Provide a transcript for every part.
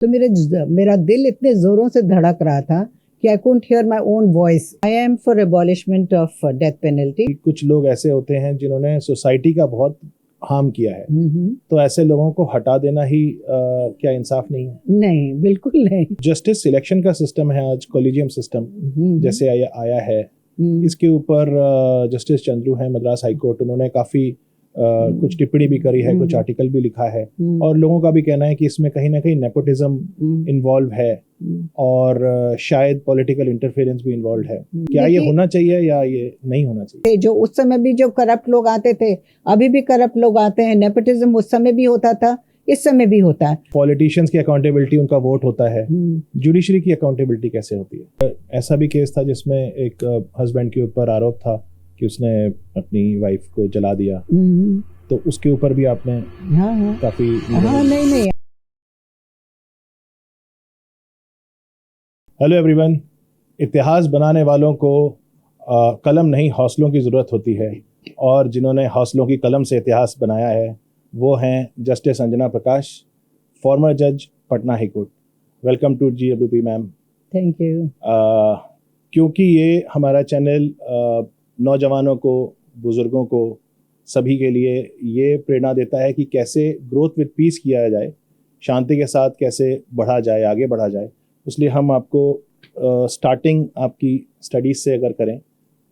तो मेरा दिल इतने जोरों से धड़क रहा था कि I couldn't hear my own voice. I am for abolishment of death penalty. कुछ लोग ऐसे होते हैं जिन्होंने सोसाइटी का बहुत हार्म किया है, तो ऐसे लोगों को हटा देना ही क्या इंसाफ नहीं है? नहीं, बिल्कुल नहीं। जस्टिस सिलेक्शन का सिस्टम है आज, कॉलेजियम सिस्टम जैसे आया है, इसके ऊपर जस्टिस चंद्रू हैं मद्रास हाई कोर्ट, उन्होंने काफ़ी कुछ टिप्पणी भी करी है, कुछ आर्टिकल भी लिखा है, और लोगों का भी कहना है कि इसमें कहीं ना कहीं नेपोटिज्म इन्वॉल्व है और शायद पॉलिटिकल इंटरफेरेंस भी इन्वॉल्व है। क्या ये होना चाहिए या ये नहीं होना चाहिए? जो उस समय भी जो करप्ट लोग आते थे, अभी भी करप्ट लोग आते हैं। नेपोटिज्म उस समय भी होता था, इस समय भी होता है। पॉलिटिशियंस की अकाउंटेबिलिटी, उनका वोट होता है, जुडिशरी की अकाउंटेबिलिटी कैसे होती है? ऐसा भी केस था जिसमें एक हस्बैंड के ऊपर आरोप था कि उसने अपनी वाइफ को जला दिया, तो उसके ऊपर भी आपने काफी नहीं। हेलो एवरीवन, इतिहास बनाने वालों को कलम नहीं हौसलों की ज़रूरत होती है, और जिन्होंने हौसलों की कलम से इतिहास बनाया है वो हैं जस्टिस अंजना प्रकाश, फॉर्मर जज Patna high court. Welcome to GWP ma'am. Thank you. क्योंकि ये हमारा चैनल नौजवानों को, बुज़ुर्गों को, सभी के लिए ये प्रेरणा देता है कि कैसे ग्रोथ विद पीस किया जाए, शांति के साथ कैसे बढ़ा जाए, आगे बढ़ा जाए। इसलिए हम आपको स्टार्टिंग आपकी स्टडीज़ से अगर करें,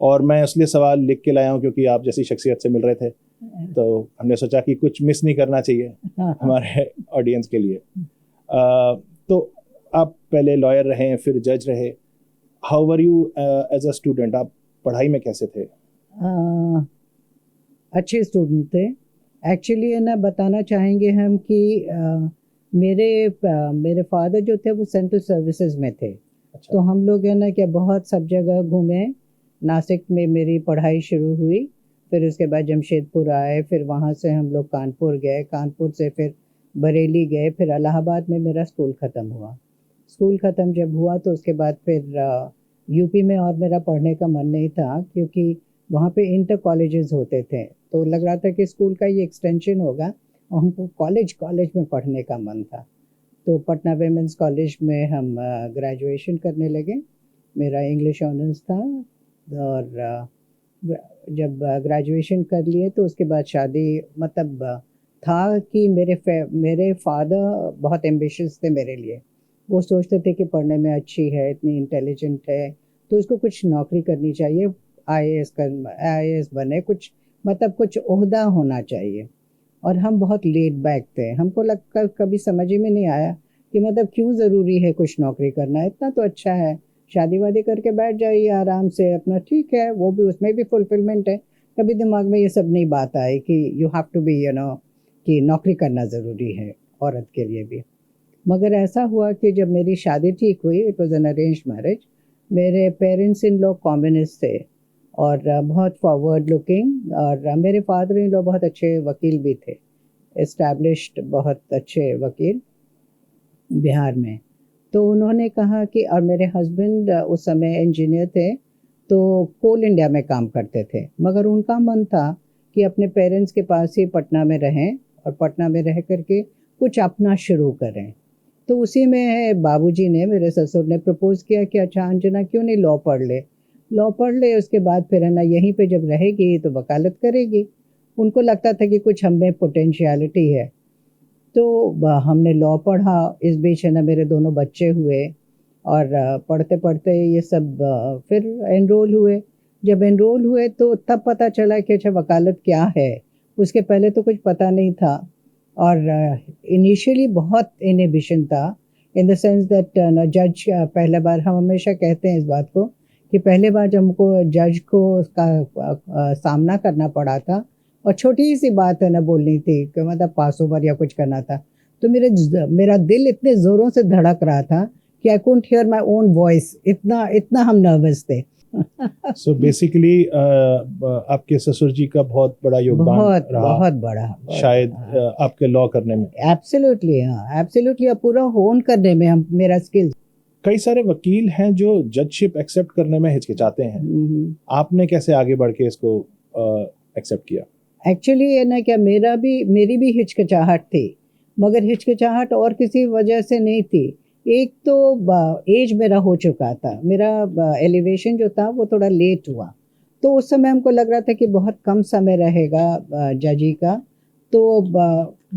और मैं इसलिए सवाल लिख के लाया हूँ क्योंकि आप जैसी शख्सियत से मिल रहे थे, तो हमने सोचा कि कुछ मिस नहीं करना चाहिए हमारे ऑडियंस के लिए। तो आप पहले लॉयर रहे, फिर जज रहे। How were you as a student? आप पढ़ाई में कैसे थे? अच्छे स्टूडेंट थे। एक्चुअली है ना, बताना चाहेंगे हम कि मेरे फादर जो थे वो सेंट्रल सर्विसेज में थे। अच्छा। तो हम लोग है ना क्या बहुत सब जगह घूमे। नासिक में मेरी पढ़ाई शुरू हुई, फिर उसके बाद जमशेदपुर आए, फिर वहाँ से हम लोग कानपुर गए, कानपुर से फिर बरेली गए, फिर इलाहाबाद में मेरा स्कूल ख़त्म हुआ। स्कूल ख़त्म जब हुआ तो उसके बाद फिर यूपी में और मेरा पढ़ने का मन नहीं था, क्योंकि वहाँ पे इंटर कॉलेजेस होते थे, तो लग रहा था कि स्कूल का ये एक्सटेंशन होगा, और हमको कॉलेज में पढ़ने का मन था। तो पटना वेमेंस कॉलेज में हम ग्रेजुएशन करने लगे। मेरा इंग्लिश ऑनर्स था, और जब ग्रेजुएशन कर लिए तो उसके बाद शादी, मतलब था कि मेरे फादर बहुत एम्बिशियस थे मेरे लिए। वो सोचते थे कि पढ़ने में अच्छी है, इतनी इंटेलिजेंट है, तो इसको कुछ नौकरी करनी चाहिए, IAS बने, कुछ मतलब कुछ ओहदा होना चाहिए। और हम बहुत लेट बैक थे, हमको लगता कभी समझ ही में नहीं आया कि मतलब क्यों ज़रूरी है कुछ नौकरी करना, इतना तो अच्छा है, शादी वादी करके बैठ जाइए आराम से अपना, ठीक है, वो भी उसमें भी फुलफिलमेंट है। कभी दिमाग में ये सब नहीं बात आई कि यू हैव टू बी कि नौकरी करना ज़रूरी है औरत के लिए भी। मगर ऐसा हुआ कि जब मेरी शादी ठीक हुई, it was an arrange marriage. मेरे पेरेंट्स इन लोग कम्युनिस्ट थे और बहुत फॉरवर्ड लुकिंग, और मेरे फादर इन लोग बहुत अच्छे वकील भी थे, एस्टैब्लिश्ड बहुत अच्छे वकील बिहार में। तो उन्होंने कहा कि, और मेरे हस्बैंड उस समय इंजीनियर थे, तो कोल इंडिया में काम करते थे, मगर उनका मन था कि अपने पेरेंट्स के पास ही पटना में रहें और पटना में रह करके कुछ अपना शुरू करें। तो उसी में बाबूजी ने, मेरे ससुर ने प्रपोज किया कि अच्छा अंजना क्यों नहीं लॉ पढ़ ले, उसके बाद फिर है ना यहीं पे जब रहेगी तो वकालत करेगी। उनको लगता था कि कुछ हमें पोटेंशियलिटी है, तो हमने लॉ पढ़ा। इस बीच है ना मेरे दोनों बच्चे हुए, और पढ़ते पढ़ते ये सब फिर एनरोल हुए। जब एनरोल हुए तो तब पता चला कि अच्छा वकालत क्या है, उसके पहले तो कुछ पता नहीं था। और इनिशियली बहुत इनहिबिशन था, इन द सेंस दैट जज, पहले बार, हम हमेशा कहते हैं इस बात को कि पहले बार जब हमको जज को उसका सामना करना पड़ा था, और छोटी सी बात है ना बोलनी थी कि मतलब पास ओवर या कुछ करना था, तो मेरा दिल इतने ज़ोरों से धड़क रहा था कि I couldn't hear my own voice, इतना हम नर्वस थे। So basically आपके ससुर जी का बहुत बड़ा योगदान रहा, बहुत बड़ा शायद आपके लॉ करने में। एब्सोल्युटली, हाँ एब्सोल्युटली, पूरा होन करने में हम, मेरा स्किल्स। कई सारे वकील हैं जो जजशिप एक्सेप्ट करने में हिचकिचाते हैं, आपने कैसे आगे बढ़ के इसको एक्सेप्ट किया? एक्चुअली है ना क्या, मेरी भी हिचकिचाहट थी, मगर हिचकिचाहट और किसी वजह से नहीं थी। एक तो एज मेरा हो चुका था, मेरा एलिवेशन जो था वो थोड़ा लेट हुआ, तो उस समय हमको लग रहा था कि बहुत कम समय रहेगा जजी का, तो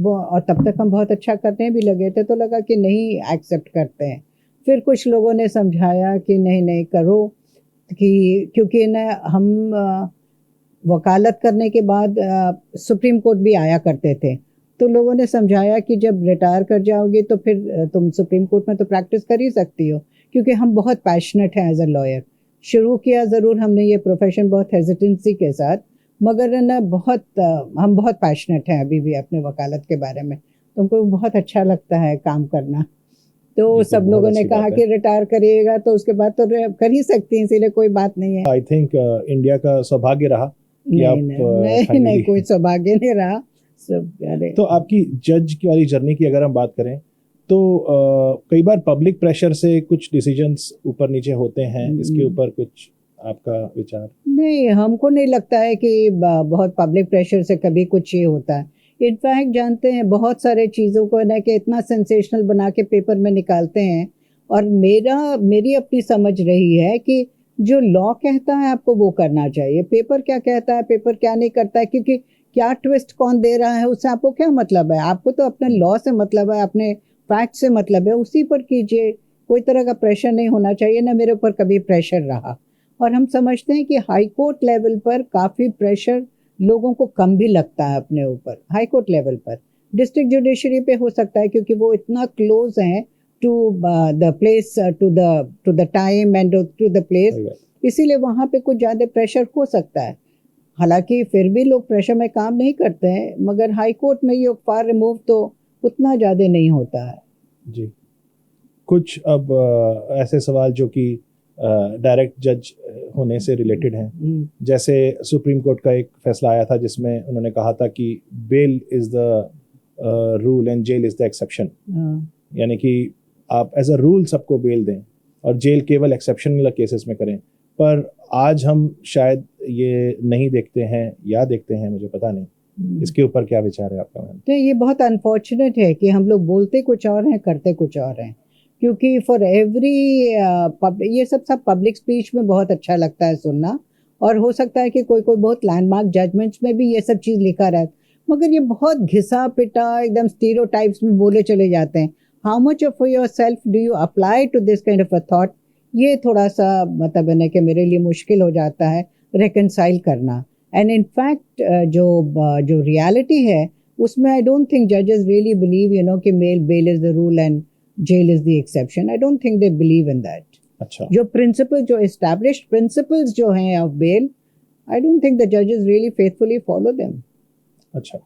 और तब तक हम बहुत अच्छा करने भी लगे थे, तो लगा कि नहीं एक्सेप्ट करते हैं। फिर कुछ लोगों ने समझाया कि नहीं नहीं करो, कि क्योंकि न हम वकालत करने के बाद सुप्रीम कोर्ट भी आया करते थे, तो लोगों ने समझाया कि जब रिटायर कर जाओगे तो फिर तुम सुप्रीम कोर्ट में तो प्रैक्टिस कर ही सकती हो, क्योंकि हम बहुत पैशनेट हैं एज अ लॉयर। शुरू किया ज़रूर हमने ये प्रोफेशन बहुत हेजिटेंसी के साथ, मगर न बहुत हम बहुत पैशनेट हैं अभी भी अपने वकालत के बारे में, तो हमको बहुत अच्छा लगता है काम करना। तो सब लोगों ने कहा कि रिटायर करिएगा तो उसके बाद तो कर ही सकती हैं, इसीलिए कोई बात नहीं है। आई थिंक इंडिया का सौभाग्य रहा कि नहीं आप नहीं नहीं, कोई सौभाग्य नहीं रहा सब। तो आपकी जज की वाली जर्नी की अगर हम बात करें तो कई बार पब्लिक प्रेशर से कुछ डिसीजंस ऊपर नीचे होते हैं, इसके ऊपर कुछ आपका विचार? नहीं, हमको नहीं लगता है कि बहुत पब्लिक प्रेशर से कभी कुछ ये होता है। इनफैक्ट जानते हैं बहुत सारे चीज़ों को ना कि इतना सेंसेशनल बना के पेपर में निकालते हैं, और मेरी अपनी समझ रही है कि जो लॉ कहता है आपको वो करना चाहिए। पेपर क्या कहता है, पेपर क्या नहीं करता है, क्योंकि क्या ट्विस्ट कौन दे रहा है उससे आपको क्या मतलब है। आपको तो अपने लॉ से मतलब है, अपने फैक्ट से मतलब है, उसी पर कीजिए। कोई तरह का प्रेशर नहीं होना चाहिए, ना मेरे ऊपर कभी प्रेशर रहा। और हम समझते हैं कि हाई कोर्ट लेवल पर काफ़ी प्रेशर लोगों को कम भी लगता है अपने ऊपर। हाई कोर्ट लेवल पर डिस्ट्रिक्ट जुडिशरी पे हो सकता है, क्योंकि वो इतना क्लोज हैं to the place, to the time and to the place, इसीलिए वहाँ पे कुछ ज़्यादा प्रेशर हो सकता है। हालांकि फिर भी लोग प्रेशर में काम नहीं करते हैं, मगर हाई कोर्ट में ये फार रिमूव तो उतना ज़्यादा नहीं होता है। जी, कुछ अब ऐसे सवाल जो कि डायरेक्ट जज होने से रिलेटेड हैं, जैसे सुप्रीम कोर्ट का एक फैसला आया था जिसमें उन्होंने कहा था कि bail is the rule and jail is the exception, यानी कि आप एज अ रूल सबको बेल दें और जेल केवल एक्सेप्शनल केसेस में करें। पर आज हम शायद ये नहीं देखते हैं, या देखते हैं मुझे पता नहीं, इसके ऊपर क्या विचार है आपका? मैम, तो ये बहुत अनफॉर्चुनेट है कि हम लोग बोलते कुछ और हैं, करते कुछ और हैं, क्योंकि फॉर एवरी ये सब पब्लिक स्पीच में बहुत अच्छा लगता है सुनना, और हो सकता है कि कोई कोई बहुत लैंडमार्क जजमेंट्स में भी ये सब चीज़ लिखा रहता, मगर ये बहुत घिसा पिटा एकदम स्टीरियोटाइप्स में बोले चले जाते हैं। How much of yourself do you apply to this kind of a thought, ये थोड़ा सा मतलब है कि मेरे लिए मुश्किल हो जाता है रिकनसाइल करना। एंड इन फैक्ट जो रियलिटी है उसमें आई डोंट थिंक जजेस रियली बिलीव कि bail is the rule and jail is the exception. I don't think they believe in that. अच्छा, जो प्रिंसिपल, जो एस्टैब्लिश्ड प्रिंसिपल्स जो हैं of bail, I don't think the जजेस रियली फेथफुली फॉलो देम। अच्छा,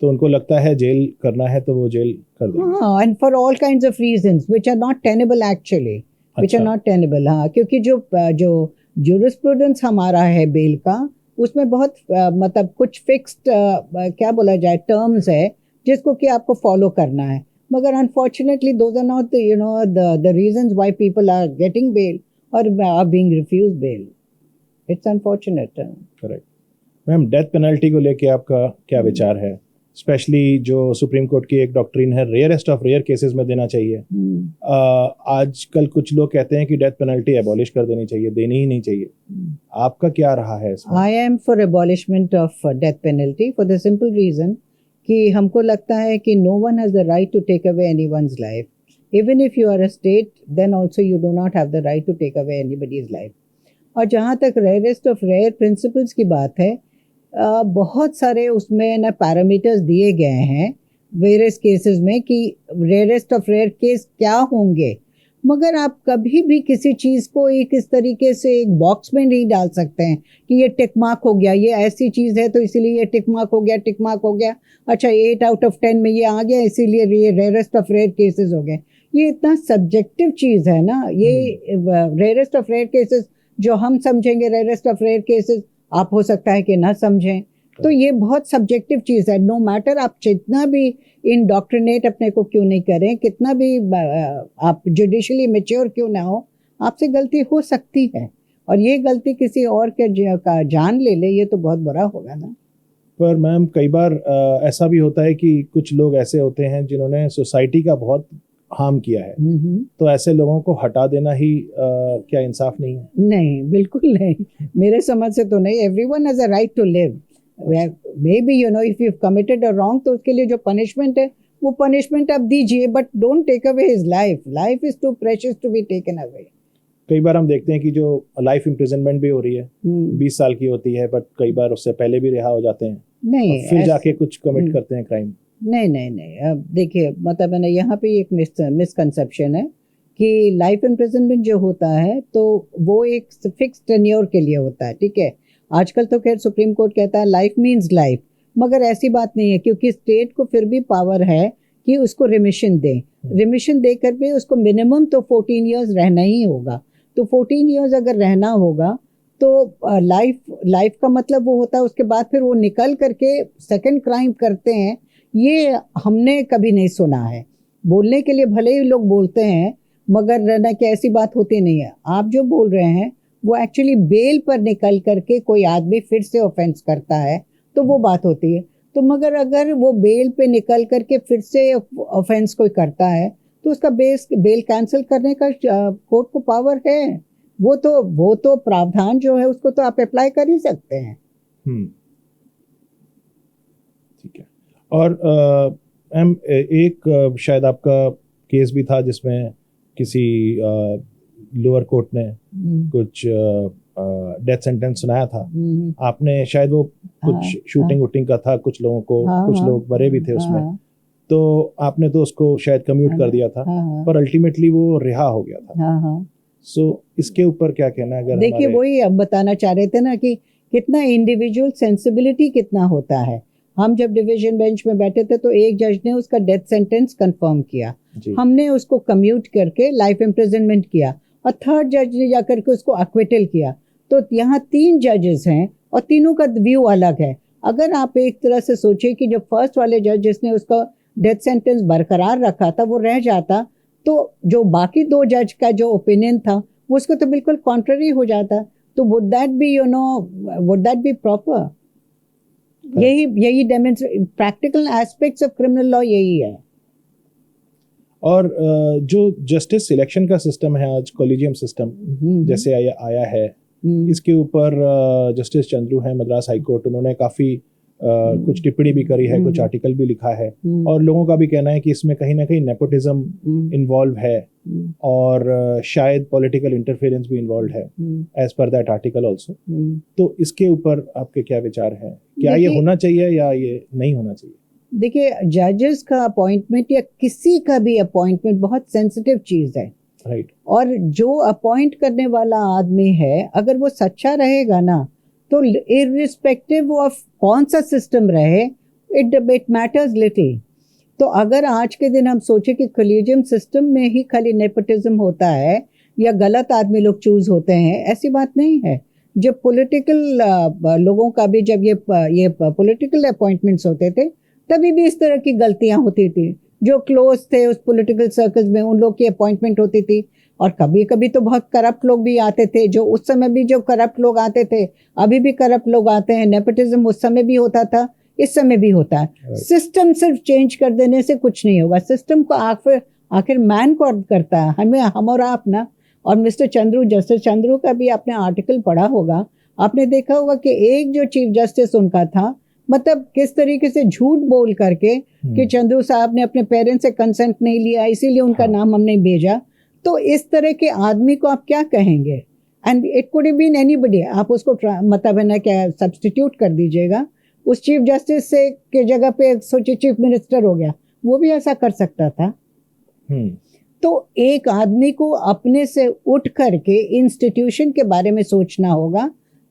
तो उनको लगता है जेल करना है तो वो जेल कर देंगे। हाँ, and for all kinds of reasons which are not tenable actually, which are not tenable. हाँ, क्योंकि जो ज्यूरिस्प्रूडेंस हमारा है बेल का, उसमें बहुत मतलब कुछ फिक्स्ड क्या बोला जाए टर्म्स है जिसको कि आपको फॉलो करना है, मगर unfortunately those are not the reasons why people are getting bail और are being refused bail. It's unfortunate. Correct. Ma'am, death penalty को लेके आपका क्या विचार है? स्पेशली जो सुप्रीम कोर्ट की एक डॉक्ट्रिन है रेयरेस्ट ऑफ रेयर केसेस में देना चाहिए। आजकल कुछ लोग कहते हैं कि डेथ पेनल्टी एबॉलिश कर देनी चाहिए, देनी ही नहीं चाहिए। आपका क्या रहा है इसमें? I am for abolishment of death penalty for the simple reason कि हमको लगता है कि no one has the right to take away anyone's life. Even if you are a state, then also you do not have the right to take away anybody's life. और जहाँ तक rarest of rare principles की बात है, बहुत सारे उसमें ना पैरामीटर्स दिए गए हैं वेरियस केसेस में कि रेयरेस्ट ऑफ रेयर केस क्या होंगे, मगर आप कभी भी किसी चीज़ को एक इस तरीके से एक बॉक्स में नहीं डाल सकते हैं कि ये टिक मार्क हो गया, ये ऐसी चीज़ है तो इसीलिए ये टिक मार्क हो गया, टिक मार्क हो गया, अच्छा 8 आउट ऑफ 10 में ये आ गया इसीलिए ये रेयरेस्ट ऑफ रेयर केसेस हो गए। ये इतना सब्जेक्टिव चीज़ है ना, ये रेयरेस्ट ऑफ रेयर केसेस जो हम समझेंगे रेयरेस्ट ऑफ रेयर केसेस आप हो सकता है कि ना समझें, तो ये बहुत सब्जेक्टिव चीज़ है। नो मैटर आप जितना भी इंडॉक्ट्रिनेट अपने को क्यों नहीं करें, कितना भी आप जुडिशली मैच्योर क्यों ना हो, आपसे गलती हो सकती है, और ये गलती किसी और के का जान ले ले, ये तो बहुत बुरा होगा ना। पर मैम कई बार ऐसा भी होता है कि कुछ लोग ऐसे होते हैं जिन्होंने सोसाइटी का बहुत हार्म किया है, तो ऐसे लोगों को हटा देना ही क्या इंसाफ नहीं है? नहीं, बिल्कुल नहीं, मेरे समझ से तो नहीं। Everyone has a right to live. Maybe you know if you committed a wrong, तो उसके लिए जो पनिशमेंट है वो पनिशमेंट आप दीजिए, but don't take away his life. Life is too precious to be taken away. कई बार हम देखते हैं कि जो लाइफ इम्प्रिजनमेंट भी हो रही है 20 साल की होती है, बट कई बार उससे पहले भी रिहा हो जाते हैं, नहीं, फिर जाके कुछ कमिट करते हैं क्राइम। नहीं, अब देखिए, मतलब है ना, यहाँ पे एक मिसकंसेप्शन है कि लाइफ इम्प्रिजनमेंट जो होता है तो वो एक फिक्स टेन्योर के लिए होता है, ठीक है। आजकल तो खैर सुप्रीम कोर्ट कहता है लाइफ मीन्स लाइफ, मगर ऐसी बात नहीं है, क्योंकि स्टेट को फिर भी पावर है कि उसको रिमिशन दे। रिमिशन दे कर भी उसको मिनिमम तो 14 ईयर्स रहना ही होगा। तो 14 ईयर्स अगर रहना होगा तो लाइफ का मतलब वो होता है, उसके बाद फिर वो निकल करके सेकंड क्राइम करते हैं, ये हमने कभी नहीं सुना है। बोलने के लिए भले ही लोग बोलते हैं, मगर ना कि ऐसी बात होती नहीं है। आप जो बोल रहे हैं वो एक्चुअली बेल पर निकल करके कोई आदमी फिर से ऑफेंस करता है तो वो बात होती है। तो मगर अगर वो बेल पे निकल करके फिर से ऑफेंस कोई करता है तो उसका बेल कैंसिल करने का कोर्ट को पावर है। वो तो प्रावधान जो है उसको तो आप अप्लाई कर ही सकते हैं। ठीक है। और मैम एक शायद आपका केस भी था जिसमें किसी लोअर कोर्ट ने कुछ डेथ सेंटेंस सुनाया था। आपने शायद वो कुछ शूटिंग वूटिंग का था, कुछ लोगों को, कुछ लोग मरे भी थे उसमें, तो आपने तो उसको शायद कम्यूट कर दिया था, पर अल्टीमेटली वो रिहा हो गया था। सो इसके ऊपर क्या कहना है? अगर देखिए, वही अब बताना चाह रहे थे ना कि कितना इंडिविजुअल सेंसिबिलिटी कितना होता है। हम जब डिवीजन बेंच में बैठे थे तो एक जज ने उसका डेथ सेंटेंस कंफर्म किया, हमने उसको कम्यूट करके लाइफ इम्प्रिजनमेंट किया, और थर्ड जज ने जाकर के उसको एक्विटल किया। तो यहाँ 3 जजेस हैं और तीनों का व्यू अलग है। अगर आप एक तरह से सोचिए कि जो फर्स्ट वाले जज जिसने उसका डेथ सेंटेंस बरकरार रखा था वो रह जाता, तो जो बाकी 2 जज का जो ओपिनियन था वो उसको तो बिल्कुल कॉन्ट्ररी हो जाता। तो वुड दैट बी प्रॉपर? यही demonstrate practical aspects of criminal law यही है। और जो जस्टिस सिलेक्शन का सिस्टम है आज, कॉलेजियम सिस्टम जैसे आया है, इसके ऊपर जस्टिस चंद्रू हैं मद्रास हाई कोर्ट, उन्होंने काफी कुछ टिप्पणी भी करी है, कुछ आर्टिकल भी लिखा है, और लोगों का भी कहना है कि इसमें कहीं ना कहीं नेपोटिज्म इन्वॉल्व है और शायद पॉलिटिकल इंटरफेरेंस भी इन्वॉल्व है as per that article also. तो इसके ऊपर आपके क्या विचार हैं? क्या ये होना चाहिए या ये नहीं होना चाहिए? देखिए, जजेस का अपॉइंटमेंट या किसी का भी अपॉइंटमेंट बहुत सेंसिटिव चीज है, राइट। और जो अपॉइंट करने वाला आदमी है अगर वो सच्चा रहेगा ना, तो इररिस्पेक्टिव ऑफ कौन सा सिस्टम रहे, इट मैटर्स लिटिल। तो अगर आज के दिन हम सोचे कि कॉलेजियम सिस्टम में ही खाली नेपोटिज्म होता है या गलत आदमी लोग चूज होते हैं, ऐसी बात नहीं है। जब पॉलिटिकल लोगों का भी जब ये पॉलिटिकल अपॉइंटमेंट्स होते थे तभी भी इस तरह की गलतियां होती थी। जो क्लोज थे उस पॉलिटिकल सर्कल में उन लोग की अपॉइंटमेंट होती थी, और कभी कभी तो बहुत करप्ट लोग भी आते थे। जो उस समय भी जो करप्ट लोग आते थे, अभी भी करप्ट लोग आते हैं। नेपोटिज्म उस समय भी होता था, इस समय भी होता है। सिस्टम सिर्फ चेंज कर देने से कुछ नहीं होगा। सिस्टम को आखिर मैन को करता है, हम और आप ना। और मिस्टर चंद्रू, जस्टिस चंद्रू का भी आपने आर्टिकल पढ़ा होगा, आपने देखा होगा कि एक जो चीफ जस्टिस उनका था, मतलब किस तरीके से झूठ बोल करके कि चंद्रू साहब ने अपने पेरेंट्स से कंसेंट नहीं लिया इसीलिए उनका नाम हमने भेजा। तो इस तरह के आदमी को आप क्या कहेंगे? And it could have been anybody. आप उसको मतलब है ना क्या सब्स्टिट्यूट कर दीजिएगा। उस चीफ जस्टिस से के जगह पे सोचिए चीफ मिनिस्टर हो गया, वो भी ऐसा कर सकता था। तो एक आदमी को अपने से उठ करके इंस्टीट्यूशन के बारे में सोचना होगा,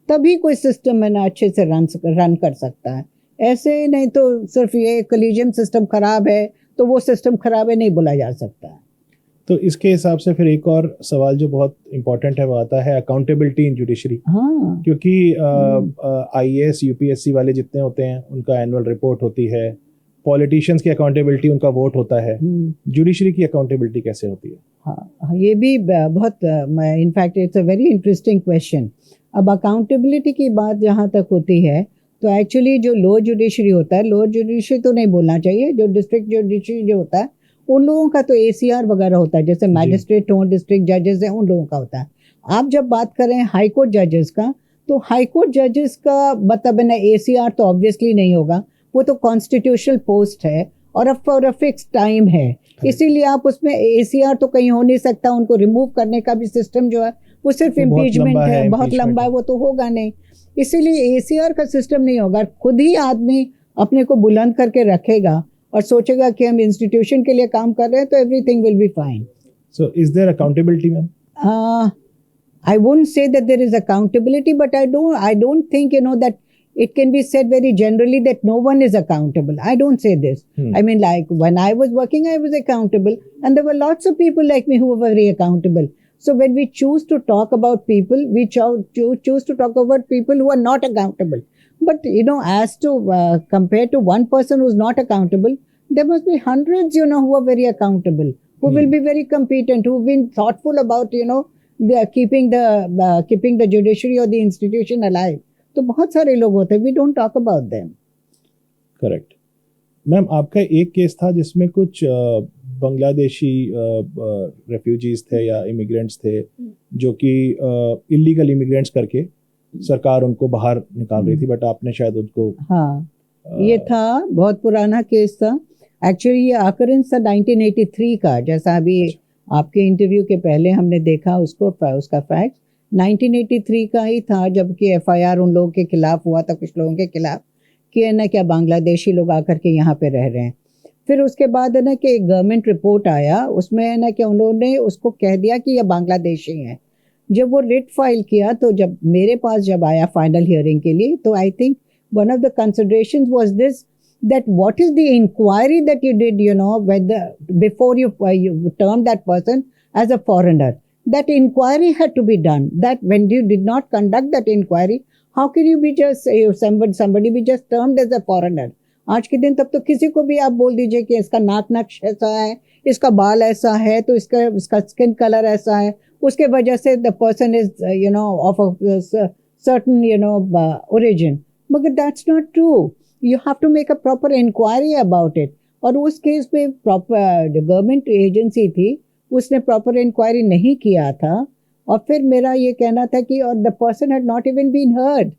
तभी कोई सिस्टम है ना अच्छे से रन कर सकता है। ऐसे नहीं तो सिर्फ ये कॉलेजियम सिस्टम खराब है तो वो सिस्टम खराब है नहीं बोला जा सकता है। तो इसके हिसाब से फिर एक और सवाल जो बहुत इंपॉर्टेंट है वो आता है अकाउंटेबिलिटी इन जुडिशरी। हाँ। क्योंकि IAS UPSC वाले जितने होते हैं उनका एनुअल रिपोर्ट होती है, पॉलिटिशियंस की अकाउंटेबिलिटी उनका वोट होता है, जुडिशरी की अकाउंटेबिलिटी कैसे होती है? हाँ, ये भी बहुत in fact it's a very interesting question. अब अकाउंटेबिलिटी की बात जहाँ तक होती है तो एक्चुअली जो लोअर जुडिशरी होता है, लोअर जुडिशरी तो नहीं बोलना चाहिए, जो डिस्ट्रिक्ट जुडिशरी जो होता है उन लोगों का तो एसीआर वगैरह होता है, जैसे मैजिस्ट्रेट हो, डिस्ट्रिक्ट जजेस हैं, उन लोगों का होता है। आप जब बात करें हाई कोर्ट जजेस का, तो हाई कोर्ट जजेस का मतलब है ना एसीआर तो ऑब्वियसली नहीं होगा, वो तो कॉन्स्टिट्यूशनल पोस्ट है और अब फॉर अ फिक्स टाइम है, इसीलिए आप उसमें एसीआर तो कहीं हो नहीं सकता। उनको रिमूव करने का भी सिस्टम जो है वो सिर्फ इम्पीचमेंट है, बहुत लंबा है, वो तो होगा नहीं, इसीलिए एसीआर का सिस्टम नहीं होगा। खुद ही आदमी अपने को बुलंद करके रखेगा और सोचेगा कि हम इंस्टीट्यूशन के लिए काम कर रहे हैं, तो everything will be fine. So is there accountability ma'am? I wouldn't say that there is accountability, but I don't think, that it can be said very generally that no one is accountable. I don't say this. I mean, like when I was working, I was accountable, and there were lots of people like me who were very accountable. So when we choose to talk about people, we choose to talk about people who are not accountable. But, as to compare to one person who's not accountable, there must be hundreds, who are very accountable, who will be very competent, who've been thoughtful about, they are keeping the judiciary or the institution alive. तो बहुत सारे लोग होते हैं, we don't talk about them. Correct ma'am, आपका एक case था जिसमें कुछ बांग्लादेशी रेफ्यूजीज थे या इमिग्रेंट्स थे जो कि इलीगल इमिग्रेंट्स करके सरकार उनको बाहर निकाल रही थी, बट आपने शायद उनको ये था बहुत पुराना केस था एक्चुअली, ये ऑकरेंस था 1983 का, जैसा अभी आपके इंटरव्यू के पहले हमने देखा उसका फैक्ट 1983 का ही था, जबकि एफआईआर उन लोगों के खिलाफ हुआ था, कुछ लोगों के खिलाफ, कि है ना क्या बांग्लादेशी लोग आकर के यहाँ पे रह रहे हैं। फिर उसके बाद है ना कि एक गवर्नमेंट रिपोर्ट आया, उसमें है ना कि उन्होंने उसको कह दिया कि ये बांग्लादेशी हैं। जब वो रिट फाइल किया तो जब मेरे पास जब आया फाइनल हियरिंग के लिए, तो I think one of the considerations was this, that what is the inquiry that you did, whether before you termed that person as a foreigner, that inquiry had to be done. That when you did not conduct that inquiry, how can you be just somebody be just termed as a foreigner? आज के दिन तब तो किसी को भी आप बोल दीजिए कि इसका नाक नक्श ऐसा है, इसका बाल ऐसा है, तो इसका स्किन कलर ऐसा है, उसके वजह से the person is of a certain origin. But that's not true. You have to make a proper inquiry about it. और उस केस में प्रॉपर गवर्नमेंट एजेंसी थी, उसने प्रॉपर इंक्वायरी नहीं किया था, और फिर मेरा ये कहना था कि और the person had not even been heard.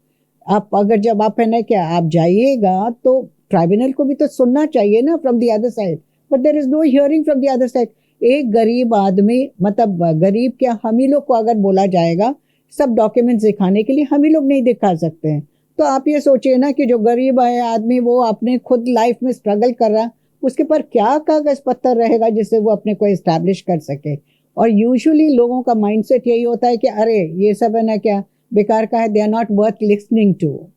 आप अगर जब आप है ना क्या आप जाइएगा तो ट्राइब्यूनल को भी तो सुनना चाहिए ना from the other side, but there is no hearing from the other side. एक गरीब आदमी, मतलब गरीब क्या, हम ही लोग को अगर बोला जाएगा सब डॉक्यूमेंट्स दिखाने के लिए, हम ही लोग नहीं दिखा सकते हैं। तो आप ये सोचिए ना कि जो गरीब है आदमी, वो अपने खुद लाइफ में स्ट्रगल कर रहा, उसके पर क्या कागज पत्थर रहेगा जिससे वो अपने को एस्टैब्लिश कर सके। और यूजुअली लोगों का माइंडसेट यही होता है कि अरे ये सब है ना क्या बेकार का है, they are not worth listening to,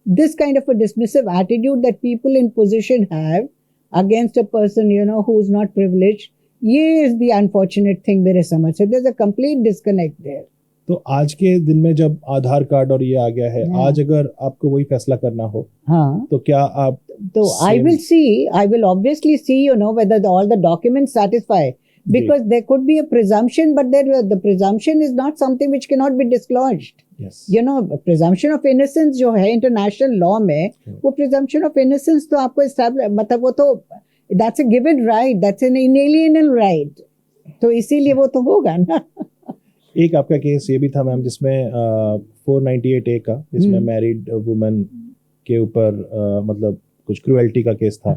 this kind of a dismissive attitude that people in position have against a person who is not privileged. ये इज द अनफॉर्चुनेट थिंग मेरे समझ से, there is a complete disconnect there. तो आज के दिन में जब आधार कार्ड और ये आ गया है, आज अगर आपको वही फैसला करना हो, तो क्या आप तो I will obviously see whether all the documents satisfy, because there could be a presumption, but the presumption is not something which cannot be disclosed. Yes. Presumption of innocence जो है international law में, वो presumption of innocence तो आपको मतलब वो तो that's a given right, that's an inalienable right, तो इसीलिए वो तो होगा ना। एक आपका केस ये भी था मैम जिसमें 498A का, जिसमें मैरिड वुमेन के ऊपर मतलब कुछ क्रुएल्टी का केस था।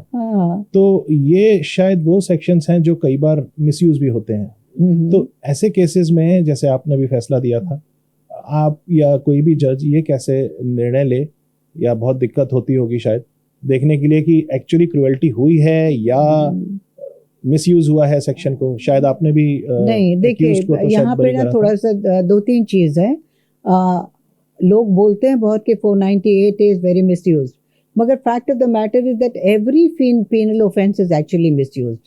तो ये शायद वो सेक्शंस हैं जो कई बार मिसयूज भी होते हैं। तो ऐसे केसेस में जैसे आपने भी फैसला दिया था, आप या कोई भी जज ये कैसे निर्णय ले, या बहुत दिक्कत होती होगी शायद देखने के लिए कि एक्चुअली क्रुएल्टी हुई है या मिसयूज हुआ है सेक्शन को, शायद आपने भी नहीं। देखिए यहाँ पे ना थोड़ा सा 2-3 चीज है। लोग बोलते हैं बहुत कि 498 इज वेरी मिसयूज्ड, मगर fact of the matter is that every penal offence is actually misused.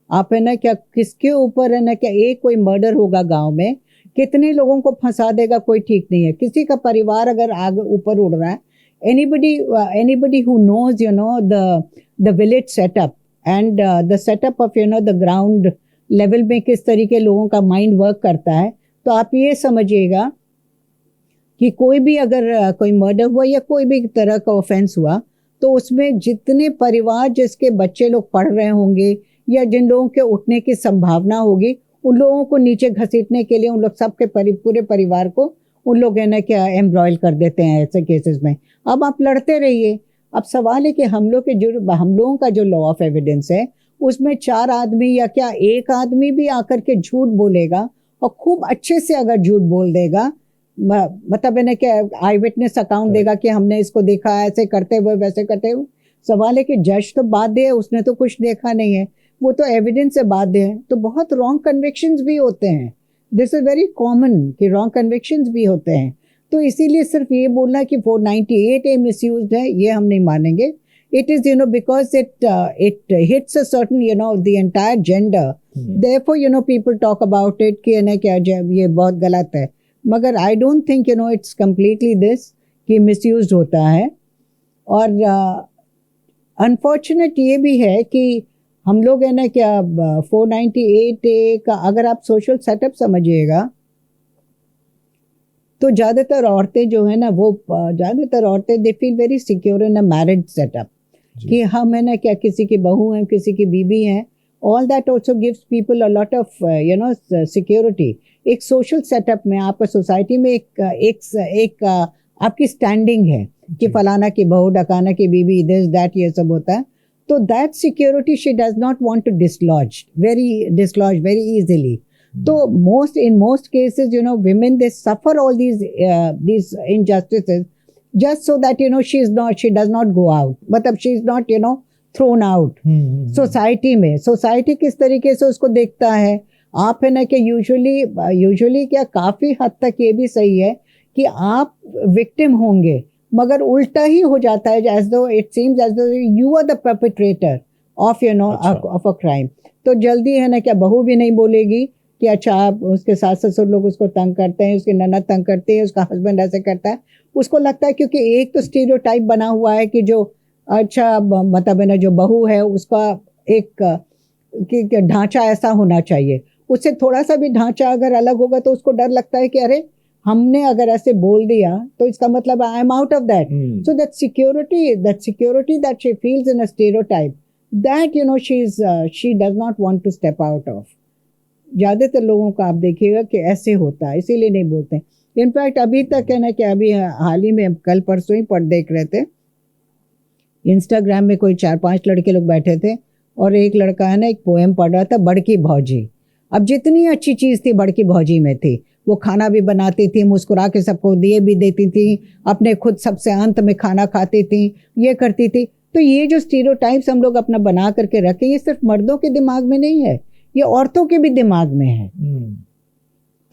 आप है ना क्या किसके ऊपर है ना क्या एक कोई मर्डर होगा गांव में, कितने लोगों को फंसा देगा कोई ठीक नहीं है। किसी का परिवार अगर आगे ऊपर उड़ रहा है, anybody who knows the village setup and the setup of the ground level में किस तरीके लोगों का माइंड वर्क करता है, तो आप ये समझिएगा कि कोई भी अगर कोई मर्डर हुआ या कोई भी तरह का ऑफेंस हुआ तो उसमें जितने परिवार जिसके बच्चे लोग पढ़ रहे होंगे या जिन लोगों के उठने की संभावना होगी उन लोगों को नीचे घसीटने के लिए उन लोग सबके पूरे परिवार को उन लोग है ना क्या एम्ब्रॉयल कर देते हैं ऐसे केसेस में। अब आप लड़ते रहिए। अब सवाल है कि हम लोगों का जो लॉ ऑफ एविडेंस है उसमें 4 आदमी या क्या 1 आदमी भी आकर के झूठ बोलेगा और खूब अच्छे से अगर झूठ बोल देगा, मतलब है ना क्या आई विटनेस अकाउंट देगा कि हमने इसको देखा ऐसे करते हुए वैसे करते हुए। सवाल है कि जज तो बाध्य है, उसने तो कुछ देखा नहीं है, वो तो एविडेंस से बाध्य है। तो बहुत रॉन्ग कन्विक्शंस भी होते हैं। दिस इज वेरी कॉमन कि रॉन्ग कन्विक्शंस भी होते हैं। तो इसीलिए सिर्फ ये बोलना कि 498A मिसयूज्ड है ये हम नहीं मानेंगे। It is, because it hits a certain, the entire gender. Therefore, people talk about it कि ना क्या ये बहुत गलत है। मगर I don't think, it's completely this कि misused होता है। और unfortunate ये भी है कि हम लोग है ना क्या 498A का अगर आप सोशल सेटअप समझिएगा तो ज़्यादातर औरतें जो है ना वो ज़्यादातर औरतें they feel very secure in a married setup कि हम है ना क्या किसी की बहू हैं किसी की बीवी हैं। All that also gives people a lot of security. एक सोशल सेटअप में आपका सोसाइटी में एक आपकी स्टैंडिंग है कि फलाना की बहू ढकाना की बीवी दिस दैट ये सब होता है। तो that security she does not want to dislodge very easily. तो in most cases, women they suffer all these injustices just so that she does not go out, मतलब she is not thrown out society में। Society किस तरीके से उसको देखता है आप है ना कि यूजुअली क्या काफी हद तक ये भी सही है कि आप विक्टिम होंगे मगर उल्टा ही हो जाता है as though it seems as though you are the perpetrator of of a crime। तो जल्दी है ना क्या बहू भी नहीं बोलेगी कि अच्छा आप उसके सास ससुर लोग उसको तंग करते हैं, उसकी ननद तंग करती है, उसका हस्बैंड ऐसे करता है। उसको लगता है क्योंकि एक तो स्टीरियोटाइप बना हुआ है कि जो अच्छा मतलब है ना जो बहू है उसका एक ढांचा ऐसा होना चाहिए। उससे थोड़ा सा भी ढांचा अगर अलग होगा तो उसको डर लगता है कि अरे हमने अगर ऐसे बोल दिया तो इसका मतलब I am out of that. So that security that she feels in a stereotype that she does not want to step out of. ज़्यादातर लोगों का आप देखिएगा कि ऐसे होता है, इसीलिए नहीं बोलते। इनफैक्ट अभी तक है ना कि अभी हाल ही में कल परसों ही देख रहे थे इंस्टाग्राम में कोई 4-5 लड़के लोग बैठे थे और एक लड़का है ना एक पोएम पढ़ रहा था बड़की भौजी। अब जितनी अच्छी चीज़ थी बड़की भौजी में थी, वो खाना भी बनाती थी, मुस्कुरा के सबको दिए भी देती थी, अपने खुद सबसे अंत में खाना खाती थी, ये करती थी। तो ये जो स्टीरियोटाइप्स हम लोग अपना बना करके रखें ये सिर्फ मर्दों के दिमाग में नहीं है, ये औरतों के भी दिमाग में है।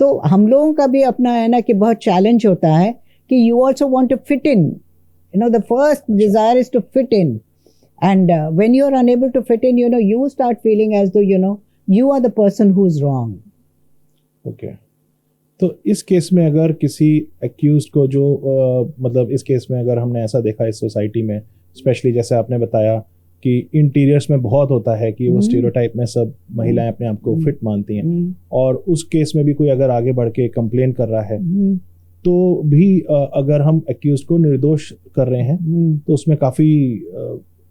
तो हम लोगों का भी अपना है ना कि बहुत चैलेंज होता है कि you also want to fit in, the first desire is to fit in and when you are unable to fit in you start feeling as though you are the person who's wrong। Okay तो इस case में अगर किसी accused को जो मतलब इस case में अगर हमने ऐसा देखा इस सोसाइटी में स्पेशली जैसे आपने बताया कि इंटीरियर्स में बहुत होता है कि वो स्टीरियोटाइप में सब महिलाएं अपने आप को फिट मानती हैं और उस केस में भी कोई अगर आगे बढ़ के कंप्लेन कर रहा है तो भी अगर हम एक्यूज्ड को निर्दोष कर रहे हैं तो उसमें काफी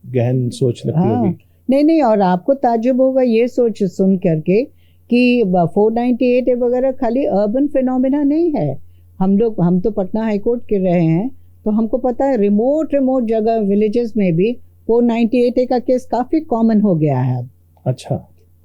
गहन सोच लगती होगी। नहीं और आपको ताज्जुब होगा ये सोच सुन करके कि 498 वगैरह खाली अर्बन फिनोमिना नहीं है। हम तो पटना हाईकोर्ट के रहे हैं तो हमको पता है रिमोट जगह विलेजेस में भी 498 का केस काफी कॉमन हो गया है अब। अच्छा।